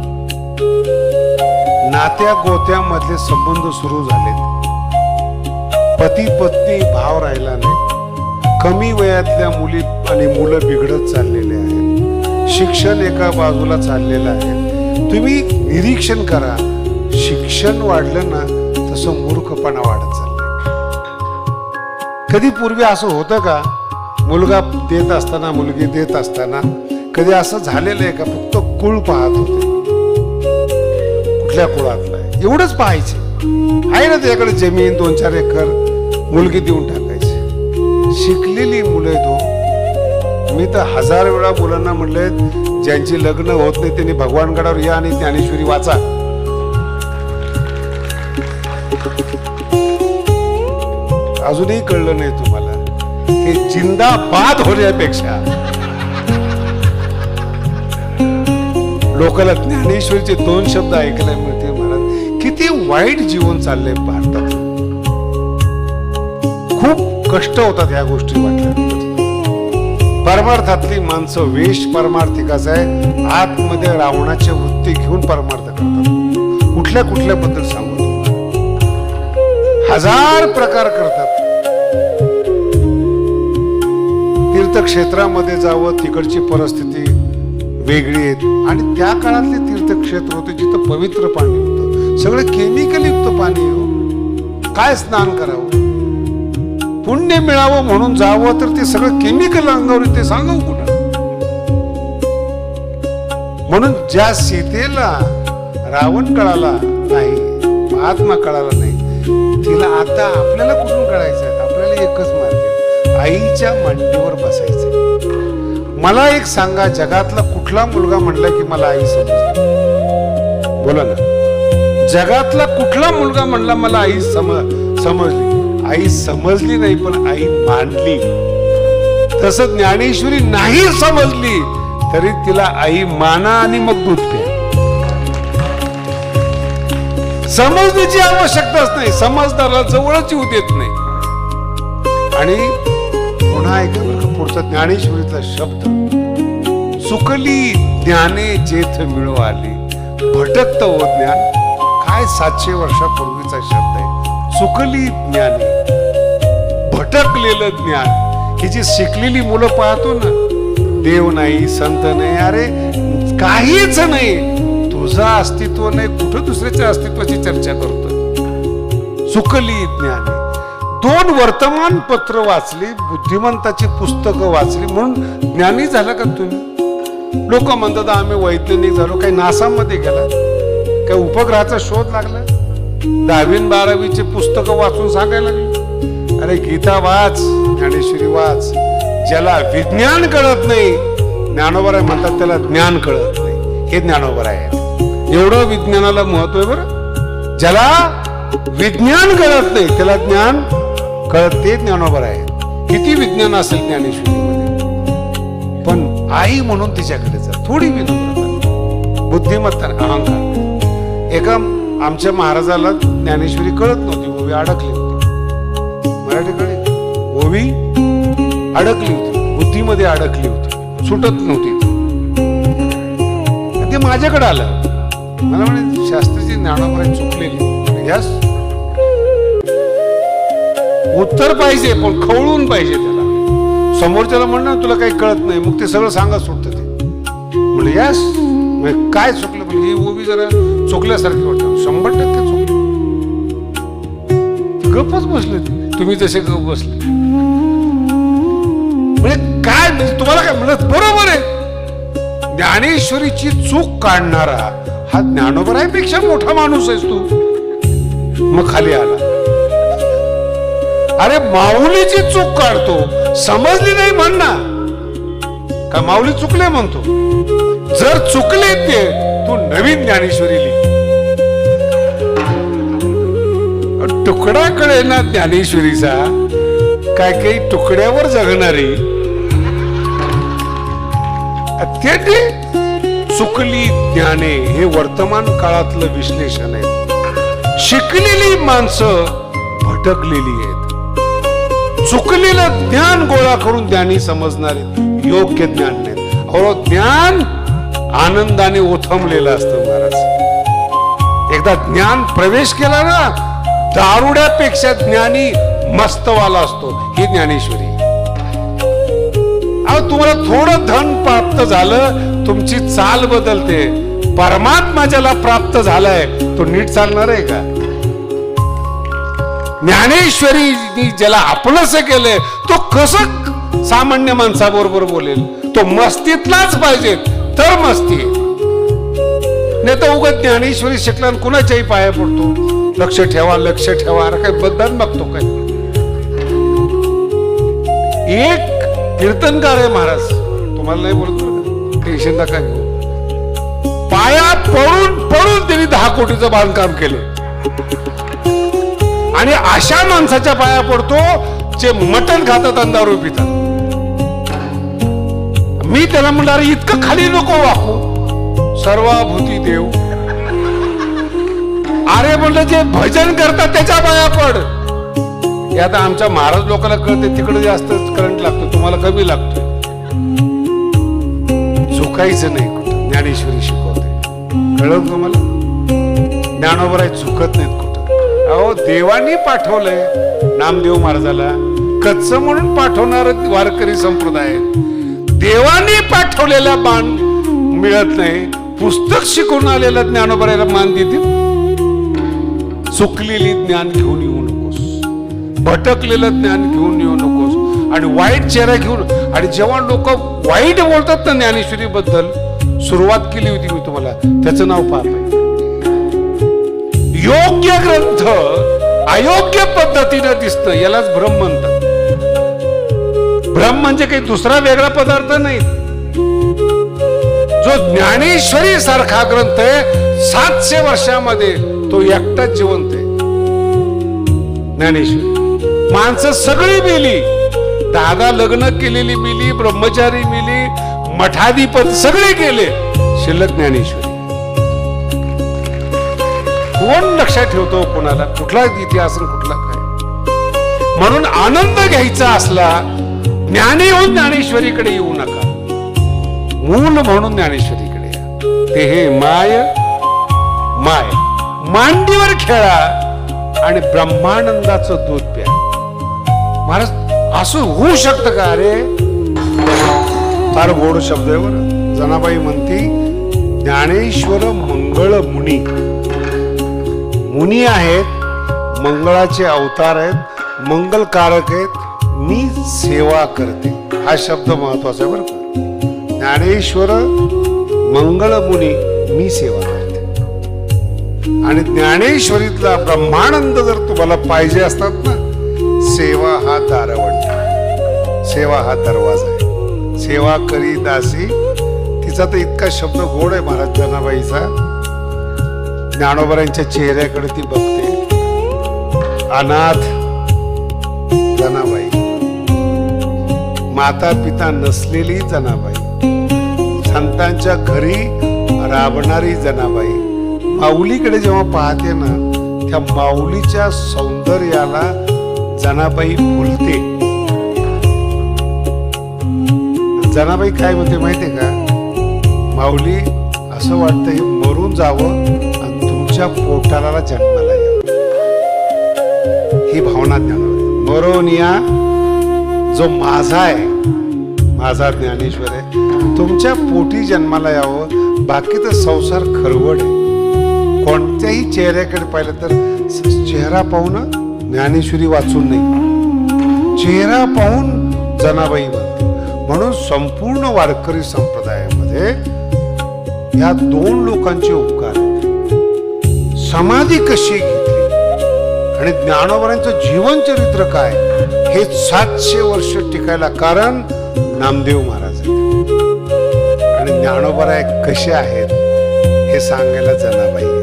नात्या गोत्यामधले संबंध सुरू झालेत, पती पत्नी भाव राहिला नाही, कमी वयातल्या मुली आणि मुलं बिघडत चाललेले आहेत, शिक्षण एका बाजूला चाललेलं आहे. तुम्ही निरीक्षण करा, शिक्षण वाढलं ना तसं मूर्खपणा वाढत चाललाय. कधी पूर्वी असं होतं का? मुलगा देत असताना, मुलगी देत असताना कधी असं झालेलं आहे का? फक्त कुळ पाहत होते, कुठल्या कुळातला आहे एवढंच पाहायचे. आहे ना त्याच्याकडे जमीन 2-4 एकर, मुलगी देऊन टाकायची. शिकलेली मुलं आहेत. मी तर 1000 वेळा मुलांना म्हणले, ज्यांची लग्न होत नाही त्यांनी भगवानगडावर या आणि ज्ञानेश्वरी वाचा. अजूनही कळलं नाही तुम्हाला? हे जिंदाबाद होण्यापेक्षा लोकांना ज्ञानेश्वरीचे 2 शब्द ऐकायला मिळते. महाराज किती वाईट जीवन चाललंय भारतात. खूप कष्ट होतात ह्या गोष्टी वाटल्यानंतर. परमार्थातली माणसं वेश परमार्थिकाचा आहे, आतमध्ये रावणाची वृत्ती घेऊन परमार्थ करतात. कुठल्या कुठल्या बद्दल सांगू, 1000 प्रकार करतात. तीर्थक्षेत्रामध्ये जावं, तिकडची परिस्थिती वेगळी आहे. आणि त्या काळातले तीर्थक्षेत्र होते जिथं पवित्र पाणी होतं, सगळं केमिकल युक्त पाणी हो. काय स्नान करावं, पुण्य मिळावं म्हणून जावं तर ते सगळं केमिकल अंगावर ते सांगू कुठं. म्हणून ज्या सीतेला रावण कळाला नाही, महात्मा कळाला नाही, तिला आता आपल्याला कुठून कळायचं. आपल्याला एकच मार्ग आहे, आईच्या मांडीवर बसायचं. मला एक सांगा, जगातला कुठला मुलगा म्हणला की मला आई समजली? बोला ना. जगातला कुठला मुलगा म्हणला मला आई समजली? आई समजली नाही, पण आई मानली. तसं ज्ञानेश्वरी नाही समजली तरी तिला आई माना आणि मग दूध प्या. समजण्याची आवश्यकताच नाही, समजदाराला जवळच येऊ देत नाही. आणि पुन्हा ऐका बरं का पुढचा ज्ञानेश्वरीचा शब्द, चुकली ज्ञाने जेथ मिळो आली, भटकत हो ज्ञान. काय 700 वर्षापूर्वीचा शब्द आहे. चुकली ज्ञाने, भटकलेलं ज्ञान. ही जी शिकलेली मुलं पाहतो ना, देव नाही, संत नाही, अरे काहीच नाही, तुझं अस्तित्व नाही, कुठं दुसऱ्याच्या अस्तित्वाची चर्चा करतो. चुकली ज्ञाने. 2 वर्तमानपत्र वाचली, बुद्धिमंताची पुस्तकं वाचली म्हणून ज्ञानी झाला का तुम्ही? लोक म्हणतात आम्ही वैज्ञानिक झालो. काही नासामध्ये गेला, काही उपग्रहाचा शोध लागला, 10वी 12वीचे पुस्तकं वाचून सांगायला लागली. अरे गीता वाच, ज्ञानेश्वरी वाच. ज्याला विज्ञान कळत नाही, ज्ञानोबराय म्हणतात त्याला ज्ञान कळत नाही. हे ज्ञानोबराय आहे. एवढं विज्ञानाला महत्व आहे बरं. ज्याला विज्ञान कळत नाही त्याला ज्ञान कळत, ते ज्ञानोबराय आहे. किती विज्ञान असेल ज्ञानेश्वरीमध्ये, पण आई म्हणून तिच्याकडे जा. थोडी विनम्रता, बुद्धिमत्ता, अहंकार. एका आमच्या महाराजाला ज्ञानेश्वरी कळत नव्हती, ओवी अडकली होती. मराठीकडे ओवी अडकली होती, बुद्धीमध्ये अडकली होती, सुटत नव्हती. ते माझ्याकडे आलं, मला म्हणे शास्त्रीची ज्ञानोबराय चुकलेली. यस, उत्तर पाहिजे पण खवळून पाहिजे. त्याला समोरच्याला म्हणणं तुला काही कळत नाही, मग ते सगळं सांगा सुटतं. ते म्हणजे यस, काय चुकलं, पण ही ओवी जरा चुकल्यासारखी वाटत. 100% चुकली. गप्पच बसले तुम्ही जसे गप बसले. म्हणजे काय, म्हणजे तुम्हाला काय म्हणत बरोबर आहे. ज्ञानेश्वरीची चूक काढणारा हा ज्ञानोबरायपेक्षा मोठा माणूस आहेस तू. मग खाली आला. अरे माऊलीची चूक काढतो, समजली नाही म्हणणार का माऊली चुकले म्हणतो. जर चुकले ते, तू नवीन ज्ञानेश्वरी लिही. तुकडा कळे ना ज्ञानेश्वरीचा, काय काही तुकड्यावर जगणारी ते चुकली ज्ञाने. हे वर्तमान काळातलं विश्लेषण आहे. शिकलेली माणसं भटकलेली आहेत. चुकलेलं ज्ञान गोळा करून ज्ञानी समजणारे योग्य ज्ञान नाही. अहो, ज्ञान आनंदाने ओथंबलेलं असतं महाराज. एकदा ज्ञान प्रवेश केला ना, दारुड्यापेक्षा ज्ञानी मस्तवाला असतो. ही ज्ञानेश्वरी. अहो, तुम्हाला थोडं धन प्राप्त झालं, तुमची चाल बदलते. परमात्मा ज्याला प्राप्त झालाय तो नीट चालणार आहे का? ज्ञानेश्वरी ज्याला आपलंसं केलंय तो कसं सामान्य माणसाबरोबर बोलेल? तो मस्तीतलाच पाहिजे तर मस्ती. नाही तर उगाच ज्ञानेश्वरी शिकला कुणाच्याही पाया पडतो. लक्ष ठेवा, लक्ष ठेवा. अरे काय बदल बघतो काय? एक कीर्तनकार आहे महाराज, तुम्हाला नाही बोलतो, टेन्शन नका घेऊ. पाया पडून पडून त्यांनी 10 कोटीचं बांधकाम केलं. आणि अशा माणसाच्या पाया पडतो जे मटण खातात आणि दारू पितात. मी त्याला म्हणलं, अरे इतकं खाली नको वाकू, सर्वाभूती देव. अरे म्हणलं जे भजन करतात त्याच्या पाया पड. हे आता आमच्या महाराज लोकांना कळते, तिकडे जास्त करंट लागतो, तुम्हाला कमी लागतो. झुकायचं नाही कुठं, ज्ञानेश्वरी शिकवते. कळलं तुम्हाला? ज्ञानोबराय झुकत नाहीत कुठं. अहो देवानी पाठवलंय नामदेव महाराजाला, कच्च म्हणून पाठवणार वारकरी संप्रदाय. देवानी पाठवलेला मान मिळत नाही, पुस्तक शिकून आलेला ज्ञानोबरायला मान देतील. चुकलेली ज्ञान घेऊन येऊ नकोस, भटकलेलं ज्ञान घेऊन येऊ नकोस, आणि वाईट चेहरा घेऊन. आणि जेव्हा लोक वाईट बोलतात ना ज्ञानेश्वरी बद्दल, सुरुवात केली होती मी तुम्हाला, त्याचं नाव पाहतोय. योग्य ग्रंथ अयोग्य पद्धतीनं दिसतं, यालाच भ्रम म्हणतात. भ्रम म्हणजे काही दुसरा वेगळा पदार्थ नाही. जो ज्ञानेश्वरी सारखा ग्रंथ आहे, 700 वर्षामध्ये तो एकटाच जिवंत आहे. ज्ञानेश्वरी. माणसं सगळी मेली, 10 लग्न केलेली मेली, ब्रह्मचारी मेली, मठाधिपत सगळे गेले, शिल्लक ज्ञानेश्वरी. कोण लक्षात ठेवतो कोणाला, कुठला इतिहास कुठला काय. म्हणून आनंद घ्यायचा असला, ज्ञानी होऊन ज्ञानेश्वरीकडे येऊ नका, मूल म्हणून ज्ञानेश्वरीकडे या. ते हे माय माय मांडीवर खेळा आणि ब्रह्मानंदाचं दूध प्या. महाराज असं होऊ शकतं का? अरे फार गोड शब्द आहे बरं. जनाबाई म्हणती, ज्ञानेश्वर मंगळ मुनी. मुनी आहेत, मंगळाचे अवतार आहेत, मंगलकारक आहेत. मी सेवा करते, हा शब्द महत्वाचा आहे बरं का. ज्ञानेश्वर मंगळ मुनी, मी सेवा करते. आणि ज्ञानेश्वरीतला ब्रह्मानंद जर तुम्हाला पाहिजे असतात ना, सेवा हा दारवंड, सेवा हा दरवाजा आहे. सेवा करी दासी, तिचा तर इतका शब्द गोड आहे महाराज जनाबाईचा. ज्ञानोबरांच्या चेहऱ्याकडे ती बघते. अनाथ जनाबाई, माता पिता नसलेली जनाबाई, संतांच्या घरी राबणारी जनाबाई. माऊलीकडे जेव्हा पाहते ना, त्या माऊलीच्या सौंदर्याला जनाबाई फुलते. जनाबाई काय म्हणते माहितीये का? माऊली, असं वाटतं हे मरून जावं आणि तुमच्या पोटाला जन्माला यावं. ही भावना जनाबाई. मरून या, जो माझा आहे, माझा ज्ञानेश्वर आहे, तुमच्या पोटी जन्माला यावं. बाकी तर संसार खरवड आहे. कोणत्याही चेहऱ्याकडे पाहिलं तर चेहरा पाहून ज्ञानेश्वरी वाचून नाही, चेहरा पाहून जनाबाई म्हणते. म्हणून संपूर्ण वारकरी संप्रदायामध्ये या 2 लोकांचे उपकार आहेत. समाधी कशी घेतली आणि ज्ञानोबरांचं जीवन चरित्र काय, हे 700 वर्ष टिकायला कारण नामदेव महाराज आहेत. आणि ज्ञानोबराय कसे आहेत हे सांगायला जनाबाई आहेत.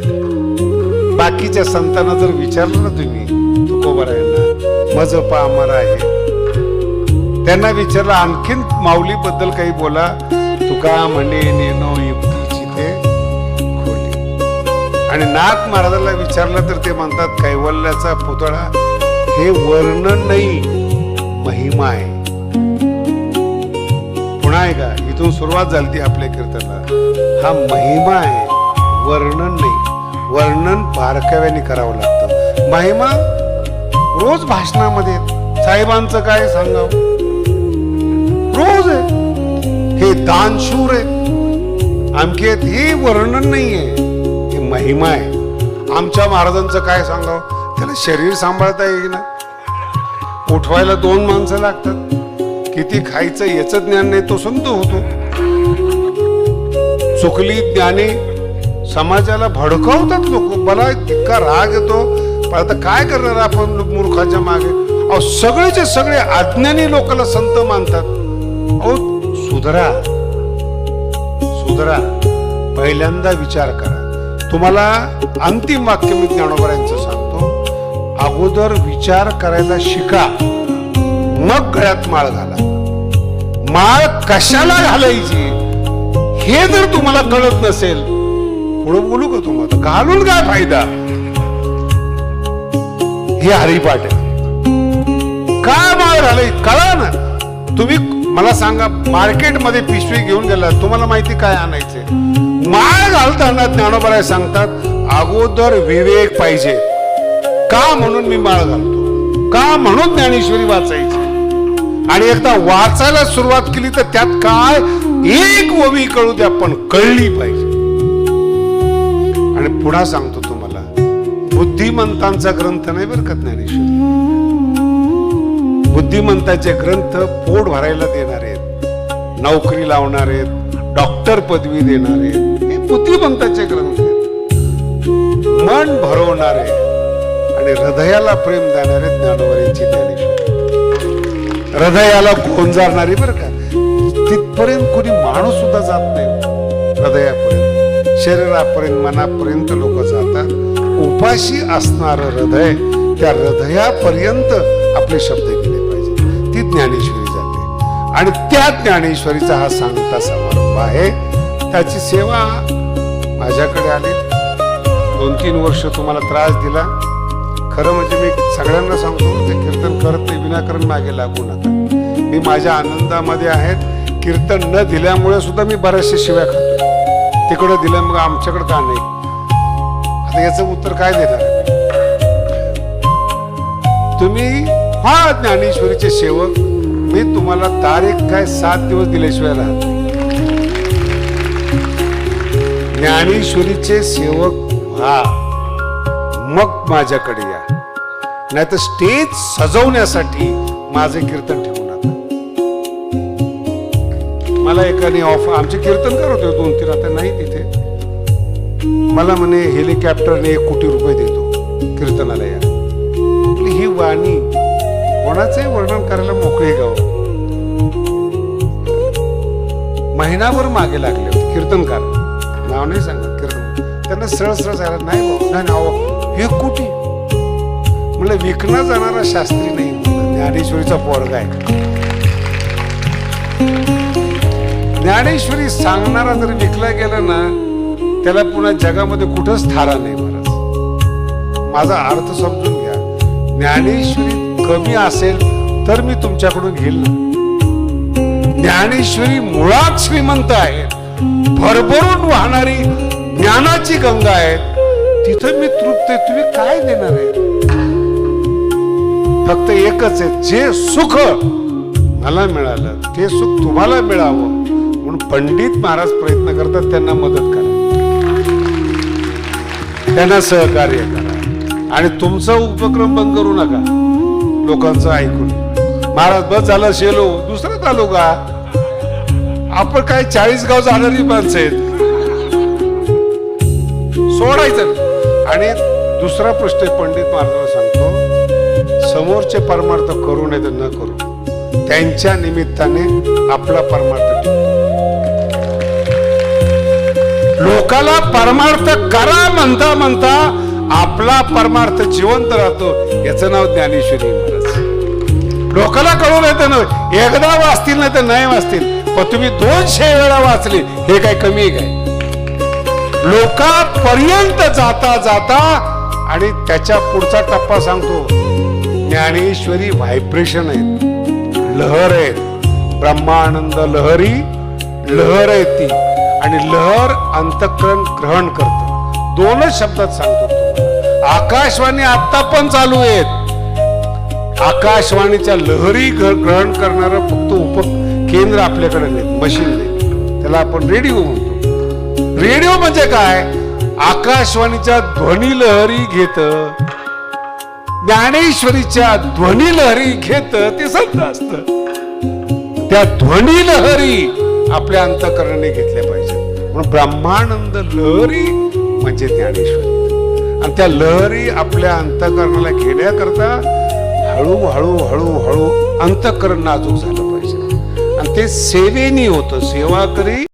बाकीच्या संतांना जर विचारलं ना तुम्ही, तुकोबारायांना, मज पा अमर आहे, त्यांना विचारलं आणखीन माऊली बद्दल काही बोला, तुका म्हणे नेनो युक्तीची ते खोली. आणि नाथ महाराजांना विचारलं तर ते म्हणतात, कैवल्याचा पुतळा हे वर्णन नाही, महिमा आहे. पुन्हा आहे का, इथून सुरुवात झाली आपल्या कीर्तनाला. हा महिमा आहे, वर्णन नाही. वर्णन बारकाव्याने करावं लागतं. महिमा रोज भाषणामध्ये, साहेबांचं काय सांगावं, रोज आहे. हे दानशूर आहे, आमके हे वर्णन नाहीये, हे महिमा आहे. आमच्या महाराजांचं काय सांगावं, त्याला शरीर सांभाळता येईना, उठवायला 2 माणसं लागतात, किती खायचं याचं ज्ञान नाही, तो संत होतो. चुकली ज्ञानी समाजाला भडकवतात लोक. मला इतका राग येतो, पण आता काय करणार आपण मूर्खाच्या मागे. अहो सगळेचे सगळे अज्ञानी लोकांना संत मानतात. अहो सुधरा, सुधरा, पहिल्यांदा विचार करा. तुम्हाला अंतिम वाक्य मी ज्ञानोबरांचं सांगतो, अगोदर विचार करायला शिका, मग गळ्यात माळ घाला. माळ कशाला घालायची हे जर तुम्हाला कळत नसेल, पुढं बोलू का तुम्हाला? घालून काय फायदा? हे हरिपाठ आहे. काय माळ झालंय कळा ना. तुम्ही मला सांगा, मार्केटमध्ये पिशवी घेऊन गेला, तुम्हाला माहिती काय आणायचे? माळ घालताना ज्ञानोबा सांगतात, अगोदर विवेक पाहिजे. का म्हणून मी माळ घालतो? का म्हणून ज्ञानेश्वरी वाचायची? आणि एकदा वाचायला सुरुवात केली तर त्यात काय एक ओवी कळू द्या, पण कळली पाहिजे. आणि पुन्हा सांगतो तुम्हाला, बुद्धिमंतांचा ग्रंथ नाही बरं का ज्ञानेश्वरी. बुद्धिमंताचे ग्रंथ पोट भरायला देणार आहेत, नोकरी लावणार आहेत, डॉक्टर पदवी देणार आहेत, हे बुद्धिमंताचे ग्रंथ आहेत. मन भरवणारे आणि हृदयाला प्रेम देणारे ज्ञानोबा ज्ञानेश्वरी. हृदयाला गोंजारणारी बरं का, तिथपर्यंत कोणी माणूस सुद्धा जात नाही. हृदयापर्यंत, शरीरापर्यंत, मनापर्यंत लोक जातात. उपाशी असणार हृदय, त्या हृदयापर्यंत आपले शब्द गेले पाहिजे. ती ज्ञानेश्वरी जाते. आणि त्या ज्ञानेश्वरीचा हा सांगता समारंभ आहे. त्याची सेवा माझ्याकडे आली. 2-3 वर्ष तुम्हाला त्रास दिला. खरं म्हणजे मी सगळ्यांना सांगतो, ते कीर्तन करत नाही, विनाकारण मागे लागू नका. मी माझ्या आनंदामध्ये आहेत. कीर्तन न दिल्यामुळे सुद्धा मी बऱ्याचशा शिव्या खातो. तिकडं दिलं मग आमच्याकडे का नाही? आता याचं उत्तर काय देणार आहे? तुम्ही हा ज्ञानेश्वरीचे सेवक. मी तुम्हाला तारीख काय 7 दिवस दिल्याशिवाय राहत नाही. ज्ञानेश्वरीचे सेवक व्हा, मग माझ्याकडे या. नाही तर स्टेज सजवण्यासाठी माझे कीर्तन ठेवू नका. मला एकाने ऑफर, आमचे कीर्तनकार होते 2-3, आता नाही तिथे. मला म्हणे हेलिकॉप्टरने 1 कोटी रुपये देतो कीर्तनाला या. ही वाणी कोणाचंही वर्णन करायला मोकळे गाव. महिनाभर मागे लागले होते कीर्तनकार, नाव नाही सांगत. कीर्तन त्यांना सरळ सांगितलं, नाही बाबा, नाही 1 कोटी. म्हणलं विकला जाणारा शास्त्री नाही, ज्ञानेश्वरीचा पोरगा आहे. ज्ञानेश्वरी सांगणारा जर विकला गेला ना, त्याला पुन्हा जगामध्ये कुठंच थारा नाही महाराज. माझा अर्थ समजून घ्या. ज्ञानेश्वरी कमी असेल तर मी तुमच्याकडून घेईल ना. ज्ञानेश्वरी मुळात श्रीमंत आहे, भरभरून वाहणारी ज्ञानाची गंगा आहे. तिथं मी तृप्त आहे. तुम्ही काय देणार आहे? फक्त एकच आहे, जे सुख मला मिळालं ते सुख तुम्हाला मिळावं म्हणून पंडित महाराज प्रयत्न करतात. त्यांना मदत करा, त्यांना सहकार्य करा. आणि तुमचा उपक्रम बंद करू नका लोकांचं ऐकून. महाराज बस झालं शेलो, दुसरं चालू का? आपण काय 40 गाव जाणारी माणसं आहेत, सोडायचं. आणि दुसरा प्रश्न पंडित महाराजांना सांगतो, समोरचे परमार्थ करू नये तर न करू, त्यांच्या निमित्ताने आपला परमार्थ ठेवू. लोकाला परमार्थ करा म्हणता म्हणता आपला परमार्थ जिवंत राहतो. याचं नाव ज्ञानेश्वरी महाराज. लोकाला कळून येतं ना, एकदा वाचतील नाही तर नाही वाचतील, पण तुम्ही 200 वेळा वाचले, हे काय कमी आहे काय? लोकांपर्यंत जाता जाता. आणि त्याच्या पुढचा टप्पा सांगतो, ज्ञानेश्वरी व्हायब्रेशन आहेत, लहर आहेत. ब्रह्मानंद लहरी लहर आहे ती. आणि लहर अंतःकरण ग्रहण करत. 2च शब्दात सांगतो तुम्हाला. आकाशवाणी आता पण चालू आहेत. आकाशवाणीच्या लहरी ग्रहण करणार फक्त उपकेंद्र आपल्याकडे नाही, मशीन नाही. त्याला आपण रेडिओ म्हणतो. रेडिओ म्हणजे काय? आकाशवाणीच्या ध्वनी लहरी घेत, ज्ञानेश्वरीच्या ध्वनी लहरी घेत ते संत असत. त्या ध्वनी लहरी आपल्या अंतःकरणाने घेतल्या पाहिजे. म्हणून ब्रह्मानंद लहरी म्हणजे ज्ञानेश्वरी. आणि त्या लहरी आपल्या अंतःकरणाला घेण्याकरता हळूहळू हळूहळू अंतःकरण नाजूक झालं पाहिजे. आणि ते सेवेनी होतं. सेवा करी